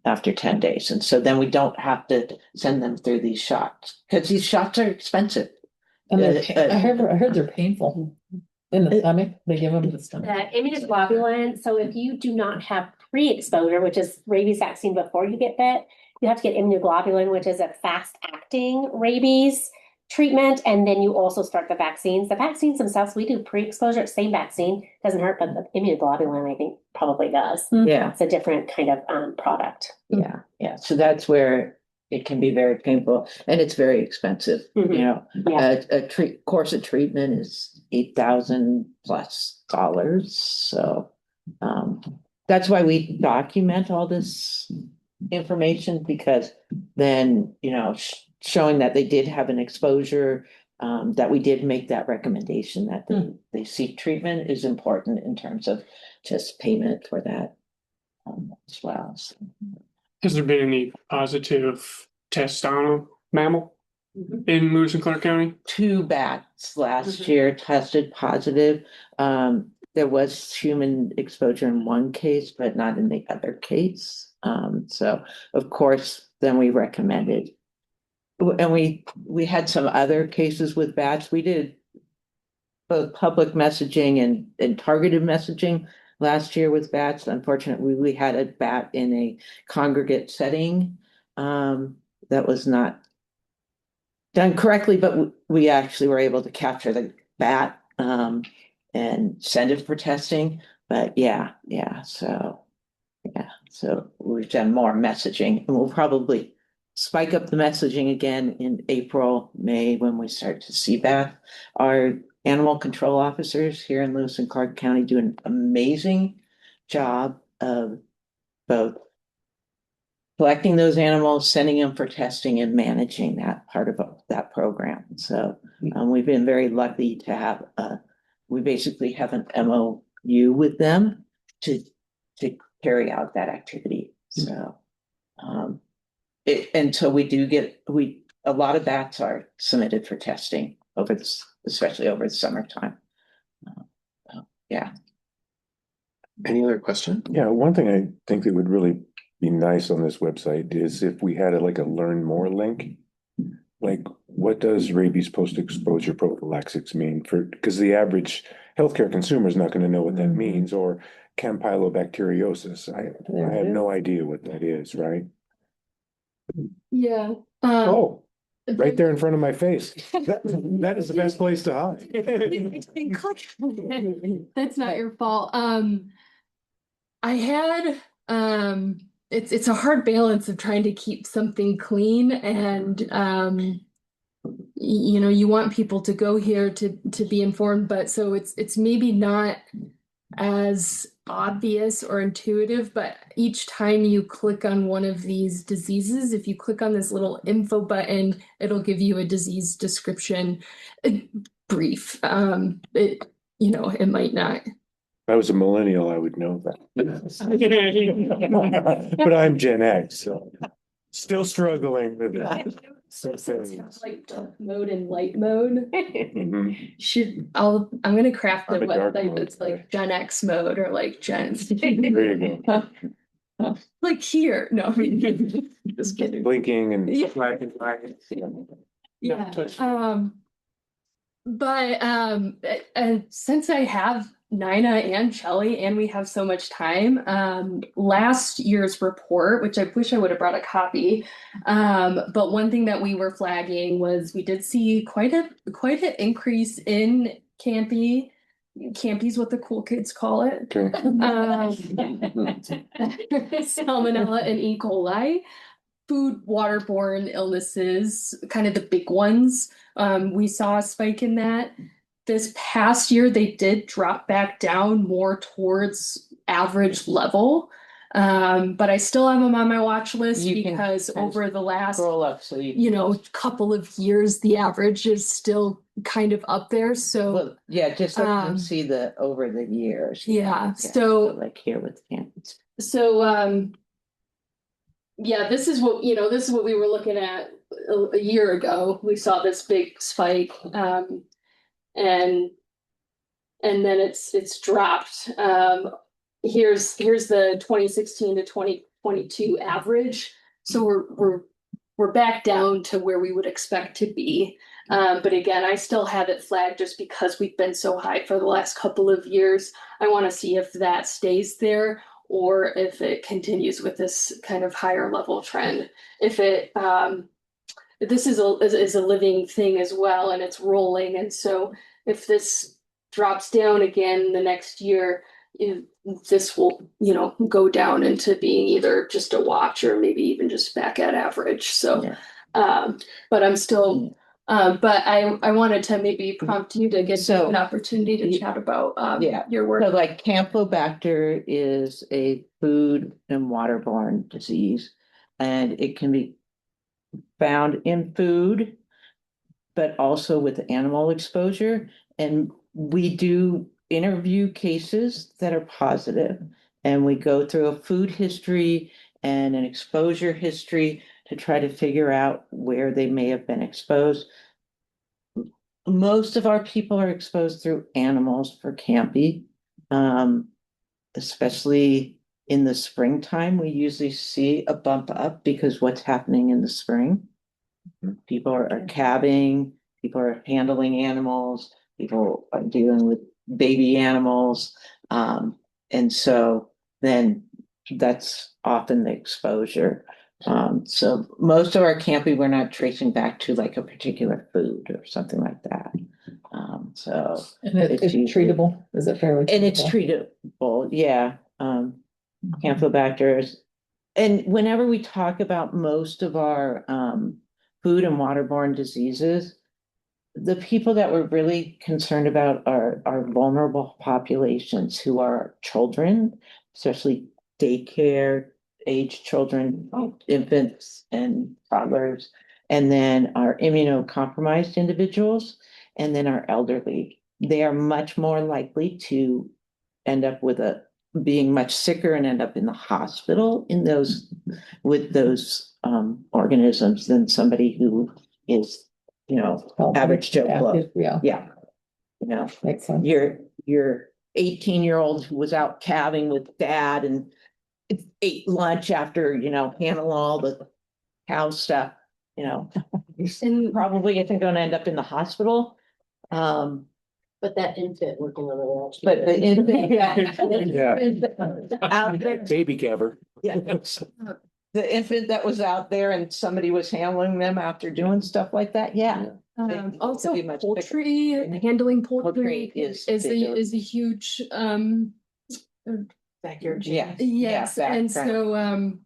after 10 days. And so then we don't have to send them through these shots, because these shots are expensive. And I heard they're painful in the stomach. They give them in the stomach. The immunoglobulin, so if you do not have pre-exposure, which is rabies vaccine before you get bit, you have to get immunoglobulin, which is a fast-acting rabies treatment, and then you also start the vaccines. The vaccines themselves, we do pre-exposure, same vaccine, doesn't hurt, but the immunoglobulin, I think, probably does. Yeah, It's a different kind of product. yeah. So that's where it can be very painful, and it's very expensive. Mhm. Yeah. A course of treatment is $8,000+ So that's why we document all this information, because then, showing that they did have an exposure, that we did make that recommendation that they seek treatment is important in terms of just payment for that as well. So, Has there been any positive tests on a mammal in Lewis and Clark County? 2 bats last year tested positive. There was human exposure in one case, but not in the other case. So of course, then we recommended, and we had some other cases with bats. We did both public messaging and targeted messaging last year with bats. Unfortunately, we had a bat in a congregate setting that was not done correctly, but we actually were able to capture the bat and send it for testing. But yeah, so we've done more messaging, and we'll probably spike up the messaging again in April, May, when we start to see that. Our animal control officers here in Lewis and Clark County do an amazing job of both collecting those animals, sending them for testing, and managing that part of that program. So we've been very lucky to have we basically have an MOU with them to carry out that activity. So and so we do get a lot of bats are submitted for testing over this, especially over the summertime. Yeah. Any other question? Yeah, one thing I think that would really be nice on this website is if we had like a learn more link. Like, what does rabies post-exposure prophylaxis mean for, because the average healthcare consumer is not going to know what that means, or campylobacteriosis. I have no idea what that is, right? Yeah. Oh, right there in front of my face. That is the best place to hide. That's not your fault. I had it's a hard balance of trying to keep something clean and you know, you want people to go here to be informed, but so it's maybe not as obvious or intuitive, but each time you click on one of these diseases, if you click on this little info button, it'll give you a disease description, brief. It, you know, it might not. If I was a millennial, I would know that. But I'm Gen X, so still struggling with it. Like dark mode and light mode. Mhm. I'm gonna craft a I'm a dark website mode that's like Gen X mode or like Gen. There you go. Like here, no, just kidding. Blinking and Yeah. black and white. Yeah. But and since I have Nina and Shelly and we have so much time, last year's report, which I wish I would have brought a copy, but one thing that we were flagging was we did see quite an increase in Campy's what the cool kids call it. Okay. Salmonella and E. coli. Food waterborne illnesses, kind of the big ones. We saw a spike in that. This past year, they did drop back down more towards average level. But I still have them on my watch list because over the last Scroll up so you you know, couple of years, the average is still kind of up there. So well, yeah, just let them see the over the years. yeah, so like here with campus. so yeah, this is what we were looking at a year ago. We saw this big spike, and then it's dropped. Here's the 2016 to 2022 average. So we're back down to where we would expect to be. But again, I still have it flagged just because we've been so high for the last couple of years. I want to see if that stays there or if it continues with this kind of higher level trend. If it this is a living thing as well, and it's rolling. And so if this drops down again the next year, this will, go down into being either just a watch or maybe even just back at average. So, but I'm still, but I wanted to maybe prompt you to get an opportunity to chat about your work. So like Campylobacter is a food and waterborne disease, and it can be found in food, but also with animal exposure. And we do interview cases that are positive, and we go through a food history and an exposure history to try to figure out where they may have been exposed. Most of our people are exposed through animals for Campy, especially in the springtime. We usually see a bump up because what's happening in the spring. People are cabbing, people are handling animals, people are dealing with baby animals. And so then that's often the exposure. So most of our Campy, we're not tracing back to like a particular food or something like that. So and it's treatable. Is it fairly? And it's treatable. people, yeah, Campylobacter. And whenever we talk about most of our food and waterborne diseases, the people that we're really concerned about are vulnerable populations who are children, especially daycare age children, infants and toddlers, and then our immunocompromised individuals, and then our elderly. They are much more likely to end up with being much sicker and end up in the hospital with those organisms than somebody who is, average Joe Blow. Yeah, Yeah. You know, makes sense. your 18-year-old who was out calving with dad and ate lunch after, handling all the cow stuff, and probably isn't going to end up in the hospital. But that infant working on the wall. But the infant, Yeah. out there, Baby Gabber. yeah. The infant that was out there and somebody was handling them after doing stuff like that, yeah. Also Could be much poultry, handling poultry Poultry is is bigger. a huge, Backyard. Yeah. yes, Yeah, and background.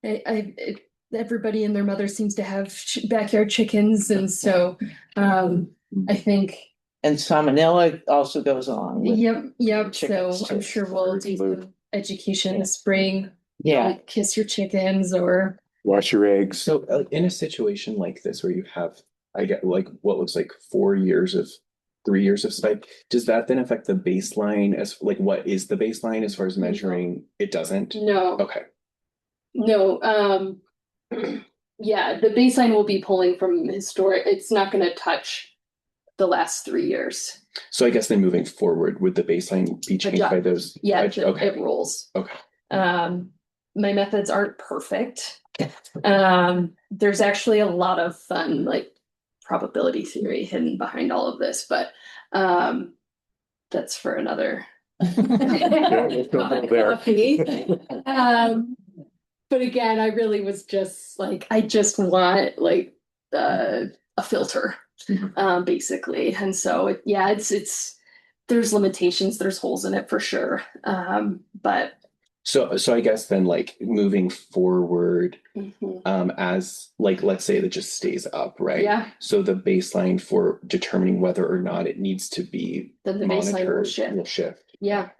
so, everybody and their mother seems to have backyard chickens, and so, I think. And salmonella also goes on. with- Yep, so chickens I'm too. sure we'll do some education this spring. Yeah, Don't kiss your chickens or. Wash your eggs. So in a situation like this where you have, I get like what looks like 3 years of spike, does that then affect the baseline as like what is the baseline as far as measuring? It doesn't? No. Okay. No, yeah, the baseline will be pulling from historic, it's not gonna touch the last 3 years. So I guess then moving forward, would the baseline be changed by those? Yeah, Okay. it rolls. Okay. My methods aren't perfect. There's actually a lot of fun, like probability theory hidden behind all of this, but that's for another. Let's go there. But again, I really was just like, I just want like a filter, basically. And so it's there's limitations, there's holes in it for sure. But So I guess then like moving forward, as like, let's say that just stays up, right? Yeah. So the baseline for determining whether or not it needs to be Then the baseline will monitored will shift. Yeah,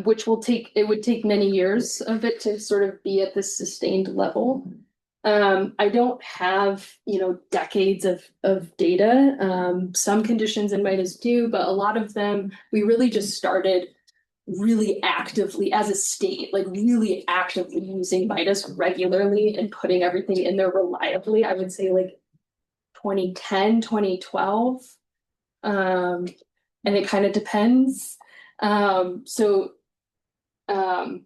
which it would take many years of it to sort of be at this sustained level. I don't have, decades of data. Some conditions and mites do, but a lot of them, we really just started really actively as a state, like really actively using mites regularly and putting everything in there reliably. I would say like 2010, 2012. And it kind of depends. So I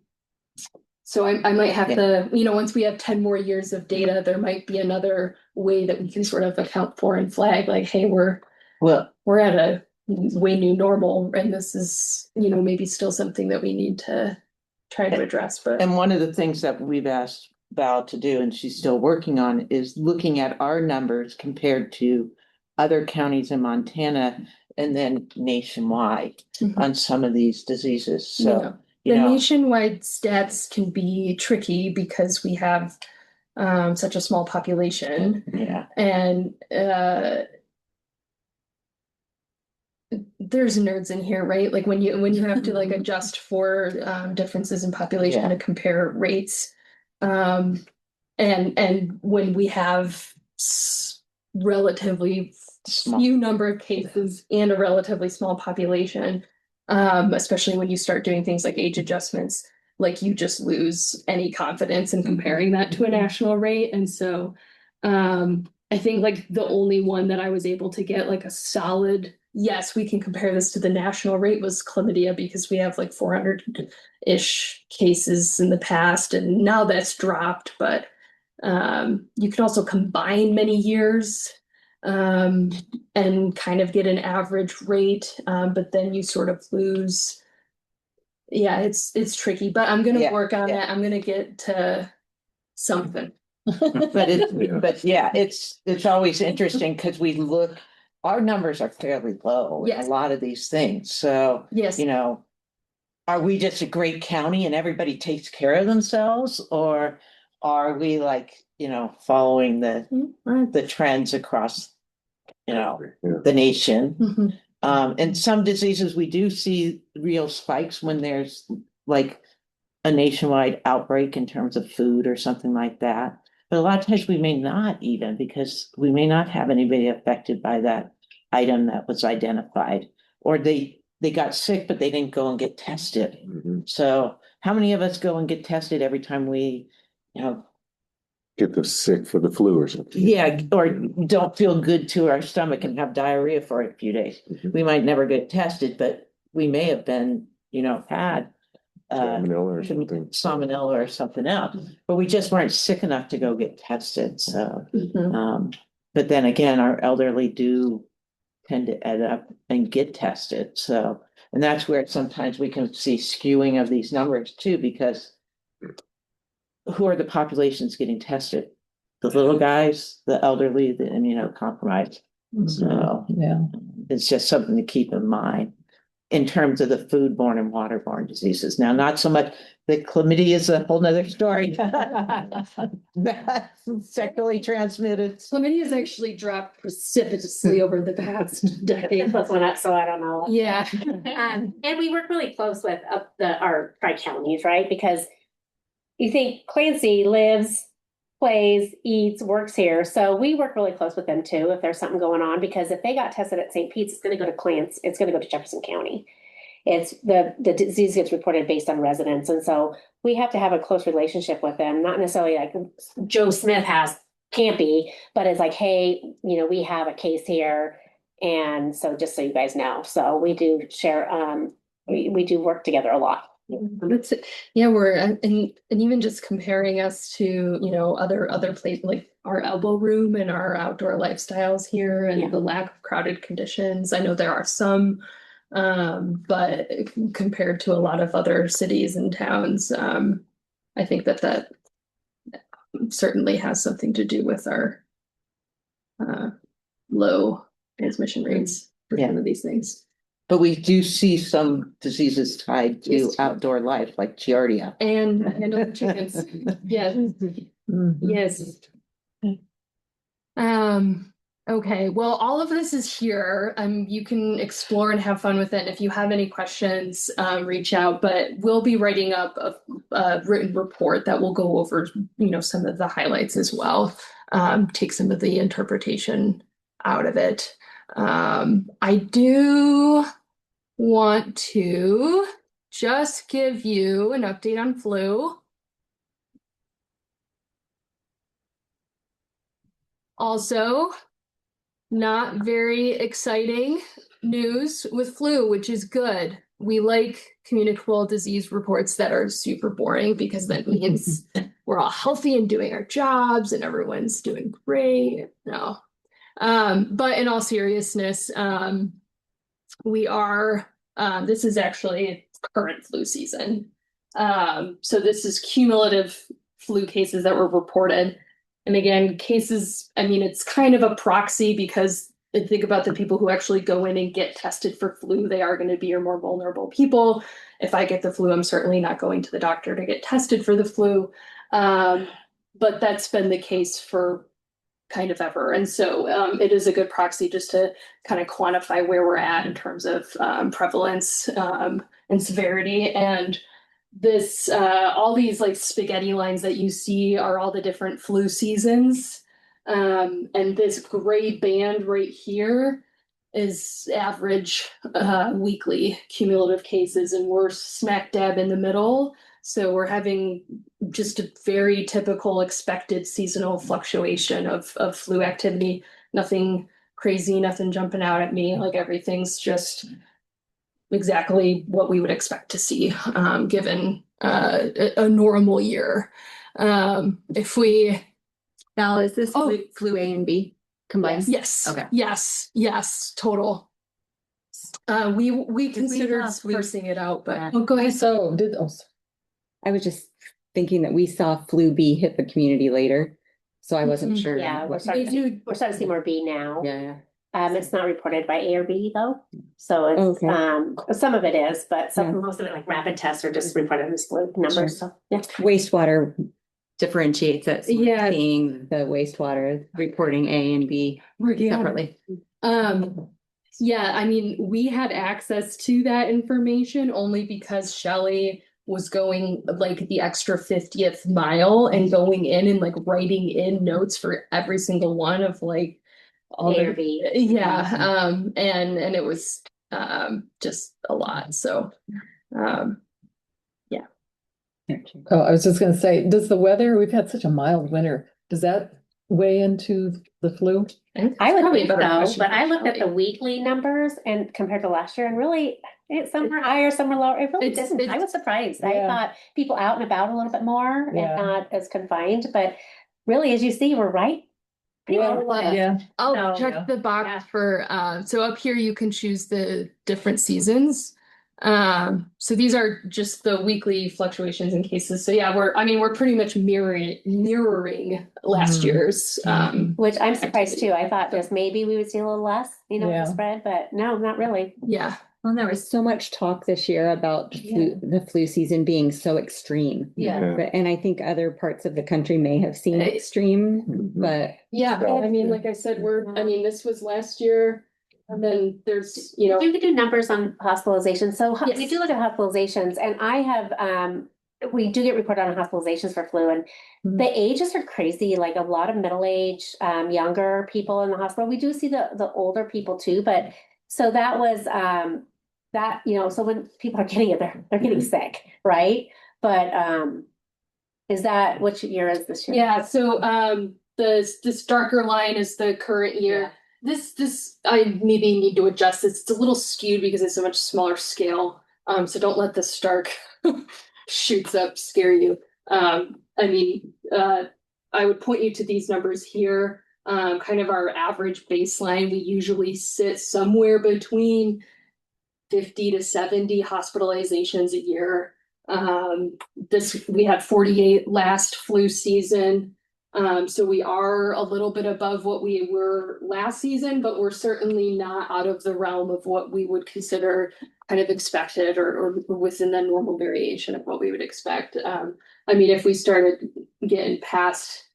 might have to, once we have 10 more years of data, there might be another way that we can sort of account for and flag like, hey, we're at a way new normal, and this is, maybe still something that we need to try to address. But and one of the things that we've asked Val to do, and she's still working on, is looking at our numbers compared to other counties in Montana and then nationwide on some of these diseases. So, the nationwide stats can be tricky because we have such a small population. Yeah. And there's nerds in here, right? Like when you have to like adjust for differences in population to compare rates. And when we have relatively few number of cases and a relatively small population, especially when you start doing things like age adjustments, like you just lose any confidence in comparing that to a national rate. And so I think like the only one that I was able to get like a solid, yes, we can compare this to the national rate was chlamydia, because we have like 400-ish cases in the past, and now that's dropped. But you can also combine many years and kind of get an average rate, but then you sort of lose. Yeah, it's tricky, but I'm gonna work on it. I'm gonna get to something. But it's always interesting because we look, our numbers are fairly low in a lot of these things. So, yes, are we just a great county and everybody takes care of themselves? Or are we like, following the trends across, Yeah. the nation? Mhm. And some diseases, we do see real spikes when there's like a nationwide outbreak in terms of food or something like that. But a lot of times we may not even, because we may not have anybody affected by that item that was identified. Or they got sick, but they didn't go and get tested. Mhm. So how many of us go and get tested every time we, Get them sick for the flu or something. yeah, or don't feel good to our stomach and have diarrhea for a few days? Mhm. We might never get tested, but we may have been, had Salmonella or something. salmonella or something else, but we just weren't sick enough to go get tested. So, but then again, our elderly do tend to end up and get tested. So, and that's where sometimes we can see skewing of these numbers too, because who are the populations getting tested? The little guys, the elderly, the immunocompromised. So Yeah. it's just something to keep in mind in terms of the foodborne and waterborne diseases. Now, not so much, the chlamydia is a whole nother story. That's sexually transmitted. Chlamydia has actually dropped precipitously over the past decade. Plus one up, so I don't know. Yeah. And we work really close with our tri-counties, right? Because you think Clancy lives, plays, eats, works here. So we work really close with them too, if there's something going on, because if they got tested at St. Pete's, it's going to go to Clancy, it's going to go to Jefferson County. It's the disease gets reported based on residence. And so we have to have a close relationship with them, not necessarily like Joe Smith has Campy, but it's like, hey, we have a case here. And so just so you guys know, so we do share, we do work together a lot. That's it. Yeah, we're and even just comparing us to other places like our elbow room and our outdoor lifestyles here and the lack of crowded conditions. I know there are some, but compared to a lot of other cities and towns, I think that certainly has something to do with our low transmission rates for some of these things. But we do see some diseases tied to outdoor life, like Giardia. And other chickens. Yes. Yes. Okay, well, all of this is here. You can explore and have fun with it. If you have any questions, reach out, but we'll be writing up a written report that will go over, some of the highlights as well. Take some of the interpretation out of it. I do want to just give you an update on flu. Also, not very exciting news with flu, which is good. We like communicable disease reports that are super boring because that means we're all healthy and doing our jobs and everyone's doing great. No. But in all seriousness, we are, this is actually current flu season. So this is cumulative flu cases that were reported. And again, cases, it's kind of a proxy because think about the people who actually go in and get tested for flu. They are going to be your more vulnerable people. If I get the flu, I'm certainly not going to the doctor to get tested for the flu. But that's been the case for kind of ever. And so it is a good proxy just to kind of quantify where we're at in terms of prevalence and severity. And this, all these like spaghetti lines that you see are all the different flu seasons. And this gray band right here is average weekly cumulative cases, and we're smack dab in the middle. So we're having just a very typical expected seasonal fluctuation of flu activity. Nothing crazy, nothing jumping out at me. Like everything's just exactly what we would expect to see given a normal year. If we Val, is this flu A and B combined? Yes. Okay. Yes, total. We considered parsing it out, but go ahead. So I was just thinking that we saw flu B hit the community later, so I wasn't sure. Yeah, we're starting to see more B now. Yeah. It's not reported by A or B though. So it's, Okay. some of it is, but Yeah. most of it, like rapid tests, are just reported as flu numbers, so, yeah. Wastewater differentiates it. So we're Yeah. seeing the wastewater reporting A and B separately. Yeah, I mean, we had access to that information only because Shelley was going like the extra 50th mile and going in and like writing in notes for every single one of like all A or the, B. yeah, and it was just a lot. So yeah. Oh, I was just gonna say, does the weather, we've had such a mild winter, does that weigh into the flu? I would Probably think a better so, question but for I looked at Shelley. the weekly numbers and compared to last year, and really, some were higher, some were lower. It really didn't. I was surprised. I Yeah. thought people out and about a little bit more and Yeah. not as confined, but really, as you see, we're right. Yeah. I'll So, check the box for so up here you can choose the different seasons. So these are just the weekly fluctuations in cases. So yeah, we're pretty much mirroring last year's which I'm surprised too. I thought just maybe we would see a little less, with Yeah. the spread, but no, not really. yeah. Well, there was so much talk this year about the flu season being so extreme. Yeah. But, and I think other parts of the country may have seen extreme, but Yeah, I mean, like I said, this was last year, and then there's, We could do numbers on hospitalizations. So we Yes. do look at hospitalizations, and I have, we do get reported on hospitalizations for flu, and the ages are crazy, like a lot of middle-aged, younger people in the hospital. We do see the older people too, but so that was, that, so when people are getting it, they're getting sick, right? But, is that, which year is this year? Yeah, so this darker line is the current year. This I maybe need to adjust this. It's a little skewed because it's a much smaller scale. So don't let the Stark shoots up scare you. I would point you to these numbers here. Kind of our average baseline. We usually sit somewhere between 50 to 70 hospitalizations a year. We had 48 last flu season. So we are a little bit above what we were last season, but we're certainly not out of the realm of what we would consider kind of expected or within the normal variation of what we would expect. If we started getting past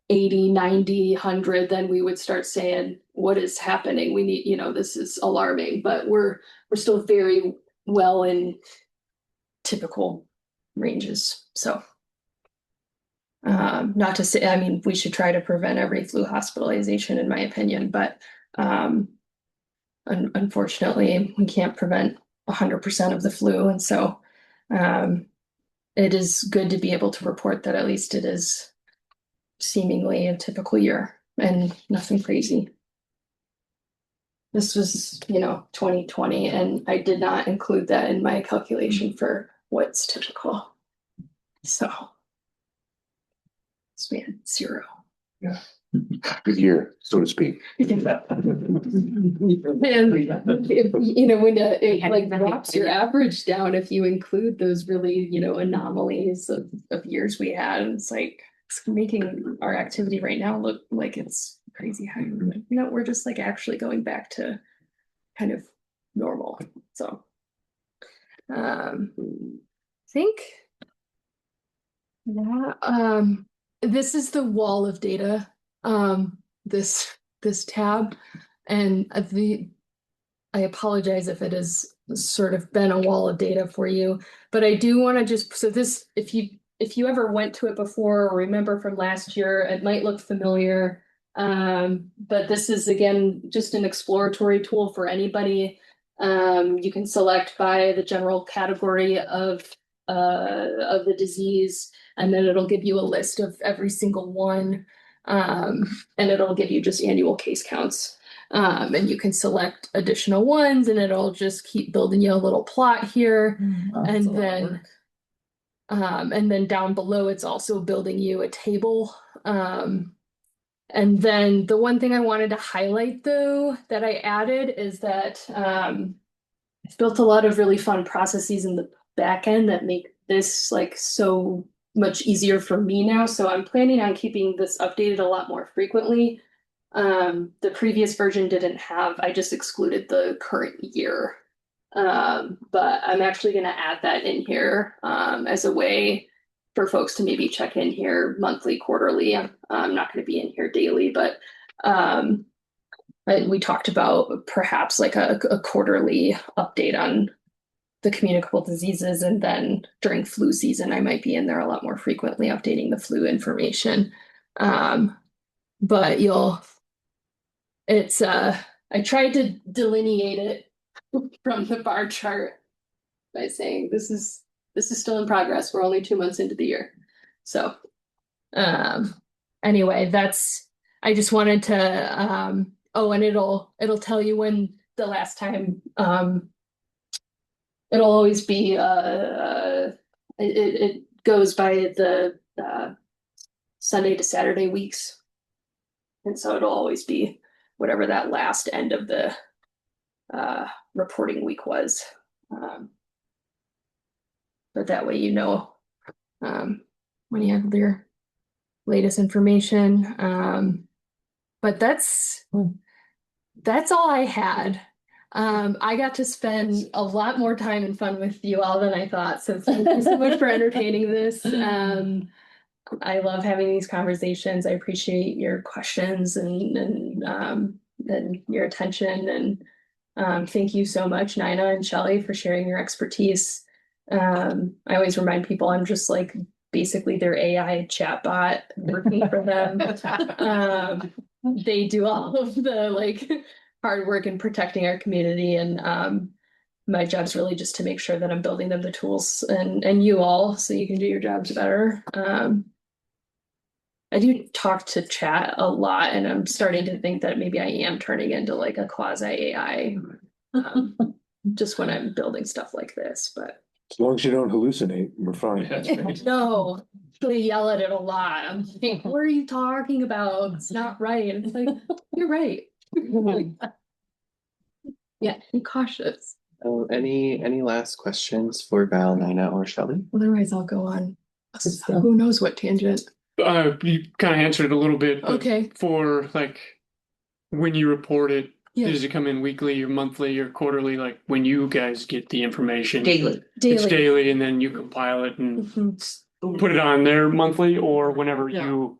80, 90, 100, then we would start saying, what is happening? We need, this is alarming, but we're still very well in typical ranges. So not to say, we should try to prevent every flu hospitalization, in my opinion, but unfortunately, we can't prevent 100% of the flu. And so it is good to be able to report that at least it is seemingly a typical year and nothing crazy. This was, 2020, and I did not include that in my calculation for what's typical. So we had 0. Yeah. Good year, so to speak. And when it like drops your average down, if you include those really, anomalies of years we had, it's like it's making our activity right now look like it's crazy high. We're just like actually going back to kind of normal. So I think that this is the wall of data, this tab, and I apologize if it has sort of been a wall of data for you, but I do want to so this, if you ever went to it before or remember from last year, it might look familiar, but this is again just an exploratory tool for anybody. You can select by the general category of the disease, and then it'll give you a list of every single one, and it'll give you just annual case counts, and you can select additional ones, and it'll just keep building you a little plot here, and then down below it's also building you a table. And then the one thing I wanted to highlight though that I added is that I've built a lot of really fun processes in the back end that make this like so much easier for me now. So I'm planning on keeping this updated a lot more frequently. The previous version didn't have, I just excluded the current year. But I'm actually gonna add that in here, as a way for folks to maybe check in here monthly, quarterly. I'm not gonna be in here daily, but, we talked about perhaps like a quarterly update on the communicable diseases, and then during flu season, I might be in there a lot more frequently updating the flu information. But I tried to delineate it from the bar chart by saying this is still in progress. We're only 2 months into the year. So anyway, I just wanted to and it'll tell you when the last time it'll always be it goes by the Sunday to Saturday weeks. And so it'll always be whatever that last end of the reporting week was. But that way when you have your latest information. But that's all I had. I got to spend a lot more time and fun with you all than I thought. So thank you so much for entertaining this. I love having these conversations. I appreciate your questions and your attention. And thank you so much, Nina and Shelley, for sharing your expertise. I always remind people I'm just like basically their AI chatbot working for them. They do all of the hard work in protecting our community, and my job's really just to make sure that I'm building them the tools and you all so you can do your jobs better. I do talk to chat a lot, and I'm starting to think that maybe I am turning into like a quasi AI just when I'm building stuff like this. But as long as you don't hallucinate, we're fine. no, they yell at it a lot. I'm thinking, what are you talking about? It's not right. And it's like, you're right. Yeah, be cautious. Any last questions for Val, Nina, or Shelley? Otherwise, I'll go on. Who knows what tangent? You kind of answered it a little bit. But Okay. For when you report it, Yeah. does it come in weekly or monthly or quarterly? Like when you guys get the information? Daily. It's daily, and then you compile it and put it on there monthly, or whenever you.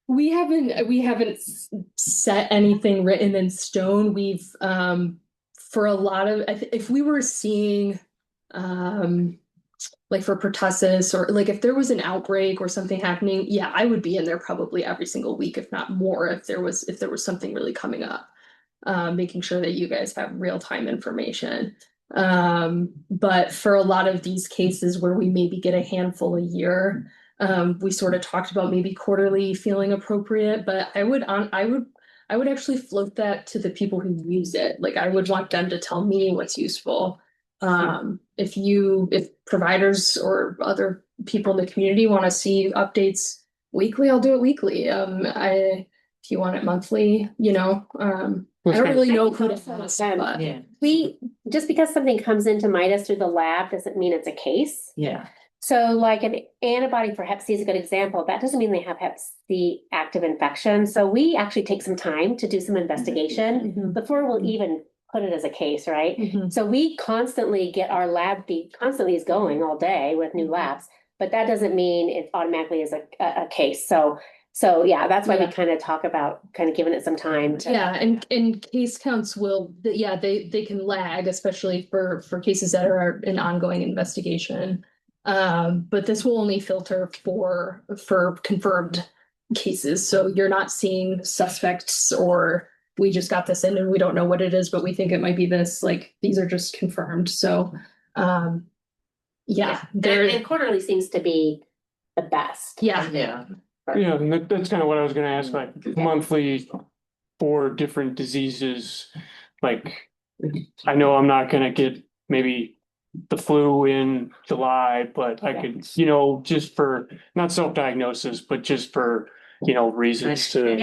We haven't set anything written in stone. We've for a lot of if we were seeing like for pertussis or like if there was an outbreak or something happening, yeah, I would be in there probably every single week, if not more, if there was something really coming up, making sure that you guys have real-time information. But for a lot of these cases where we maybe get a handful a year, we sort of talked about maybe quarterly feeling appropriate, but I would actually float that to the people who use it. Like I would want them to tell me what's useful. If providers or other people in the community want to see updates weekly, I'll do it weekly. If you want it monthly, I don't really know who to ask, but We just because something comes into Midas through the lab doesn't mean it's a case. Yeah. So like an antibody for Hep C is a good example. That doesn't mean they have Hep C active infection. So we actually take some time to do some investigation before we'll even put it as a case, right? So we constantly get our lab feed constantly is going all day with new labs, but that doesn't mean it automatically is a case. So yeah, that's why we kind of talk about kind of giving it some time to. Yeah, and case counts they can lag, especially for cases that are in ongoing investigation. But this will only filter for confirmed cases. So you're not seeing suspects or we just got this in and we don't know what it is, but we think it might be this. Like these are just confirmed. So and quarterly seems to be the best. Yeah. Yeah, and that's kind of what I was going to ask, like monthly for different diseases. Like I know I'm not going to get maybe the flu in July, but I could, just for not self-diagnosis, but just for, reasons to. Which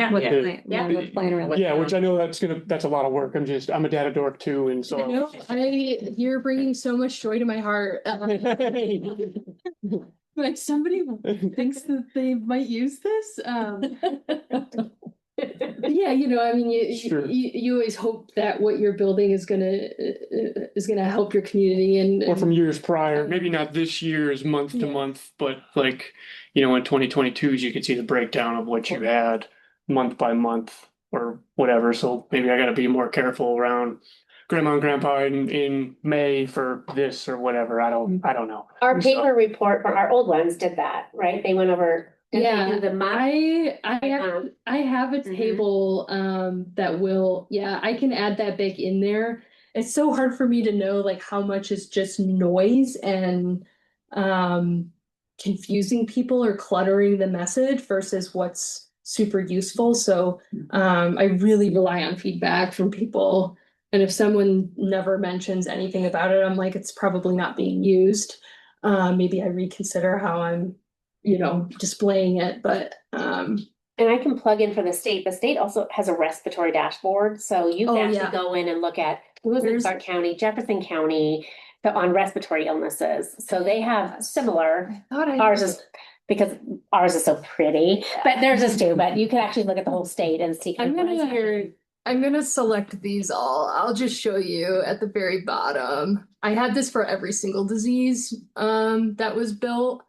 I know that's a lot of work. I'm a data dork too. And so. You're bringing so much joy to my heart. Like somebody thinks that they might use this. Yeah, I mean, Sure. you always hope that what you're building is gonna help your community Or from years prior, maybe not this year's month to Yeah. month, but like, in 2022s, you could see the breakdown of what you had month by month or whatever. So maybe I gotta be more careful around grandma and grandpa in May for this or whatever. I don't know. Our So- paper report for our old ones did that, right? They went over. didn't they Yeah, do the month. I have a Mhm. table that will, I can add that back in there. It's so hard for me to know like how much is just noise and confusing people or cluttering the message versus what's super useful. So I really rely on feedback from people. And if someone never mentions anything about it, I'm like, it's probably not being used. Maybe I reconsider how I'm displaying it, but And I can plug in for the state. The state also has a respiratory dashboard, so you can Oh, actually yeah. go in and look at Lewis and Clark County, Jefferson County, on respiratory illnesses. So they have similar. Ours is because ours is so pretty, but theirs is too. But you can actually look at the whole state and see. I'm gonna select these all. I'll just show you at the very bottom. I had this for every single disease that was built.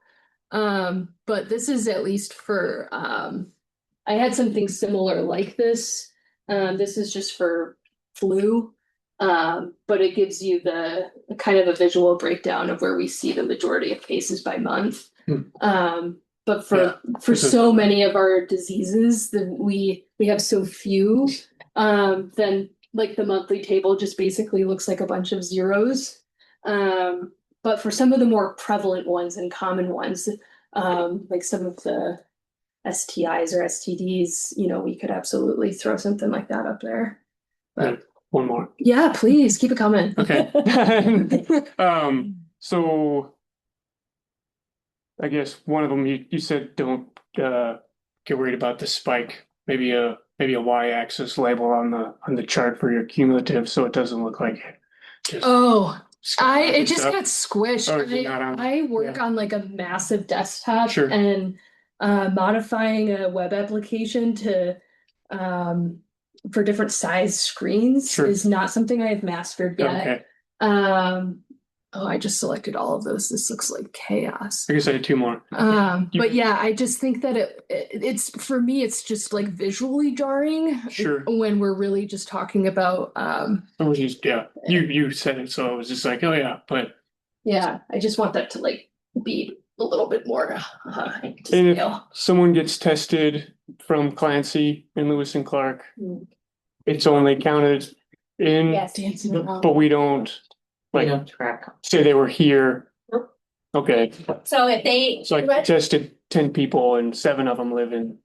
But this is at least for I had something similar like this. This is just for flu. But it gives you the kind of a visual breakdown of where we see the majority of cases by month. But for so many of our diseases that we have so few, then like the monthly table just basically looks like a bunch of zeros. But for some of the more prevalent ones and common ones, like some of the STIs or STDs, we could absolutely throw something like that up there. But One more. yeah, please keep it coming. Okay. So I guess one of them you said don't get worried about the spike. Maybe a y-axis label on the chart for your cumulative, so it doesn't look like just it just stuff. got squished. Or is it not on? I work on like a massive desktop Sure. and modifying a web application to for different size screens Sure. is not something I have mastered yet. Okay. I just selected all of those. This looks like chaos. I guess I had two more. But yeah, I just think that it's for me, it's just like visually jarring. Sure. When we're really just talking about you said it, so I was just like, oh yeah, but yeah, I just want that to like be a little bit more to and scale. if someone gets tested from Clancy and Lewis and Clark, it's only counted in, Yes. but we don't track. say they were here. Nope. Okay, So if they. so I tested 10 people and 7 of them live in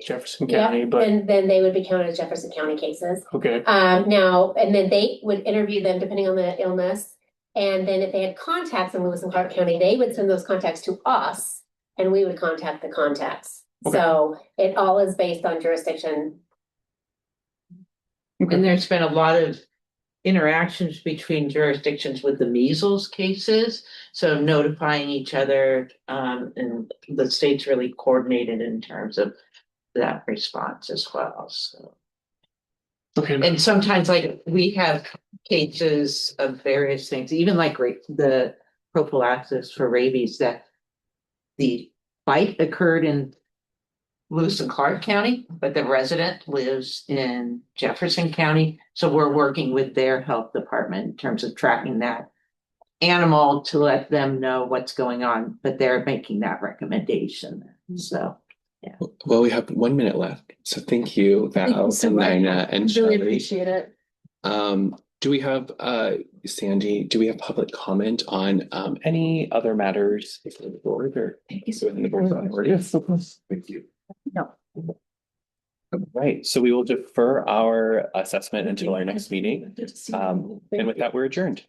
Jefferson County, Yeah, but then they would be counted as Jefferson County cases. okay, Now, and then they would interview them depending on the illness. And then if they had contacts in Lewis and Clark County, they would send those contacts to us and we would contact the contacts. Okay. So it all is based on jurisdiction. And there's been a lot of interactions between jurisdictions with the measles cases. So notifying each other, and the state's really coordinated in terms of that response as well, so. okay, And sometimes like we have cases of various things, even like the prophylaxis for rabies, that the bite occurred in Lewis and Clark County, but the resident lives in Jefferson County. So we're working with their health department in terms of tracking that animal to let them know what's going on, but they're making that recommendation. So. Yeah. Well, we have 1 minute left, so thank you, Val, Thank you so and much. Nina, and Really Shelley. appreciate it. Do we have Sandy? Do we have public comment on any other matters before the board or within the board's authority? Yes, of course. Thank you. No. Right, so we will defer our assessment until our next meeting. And with that, we're adjourned.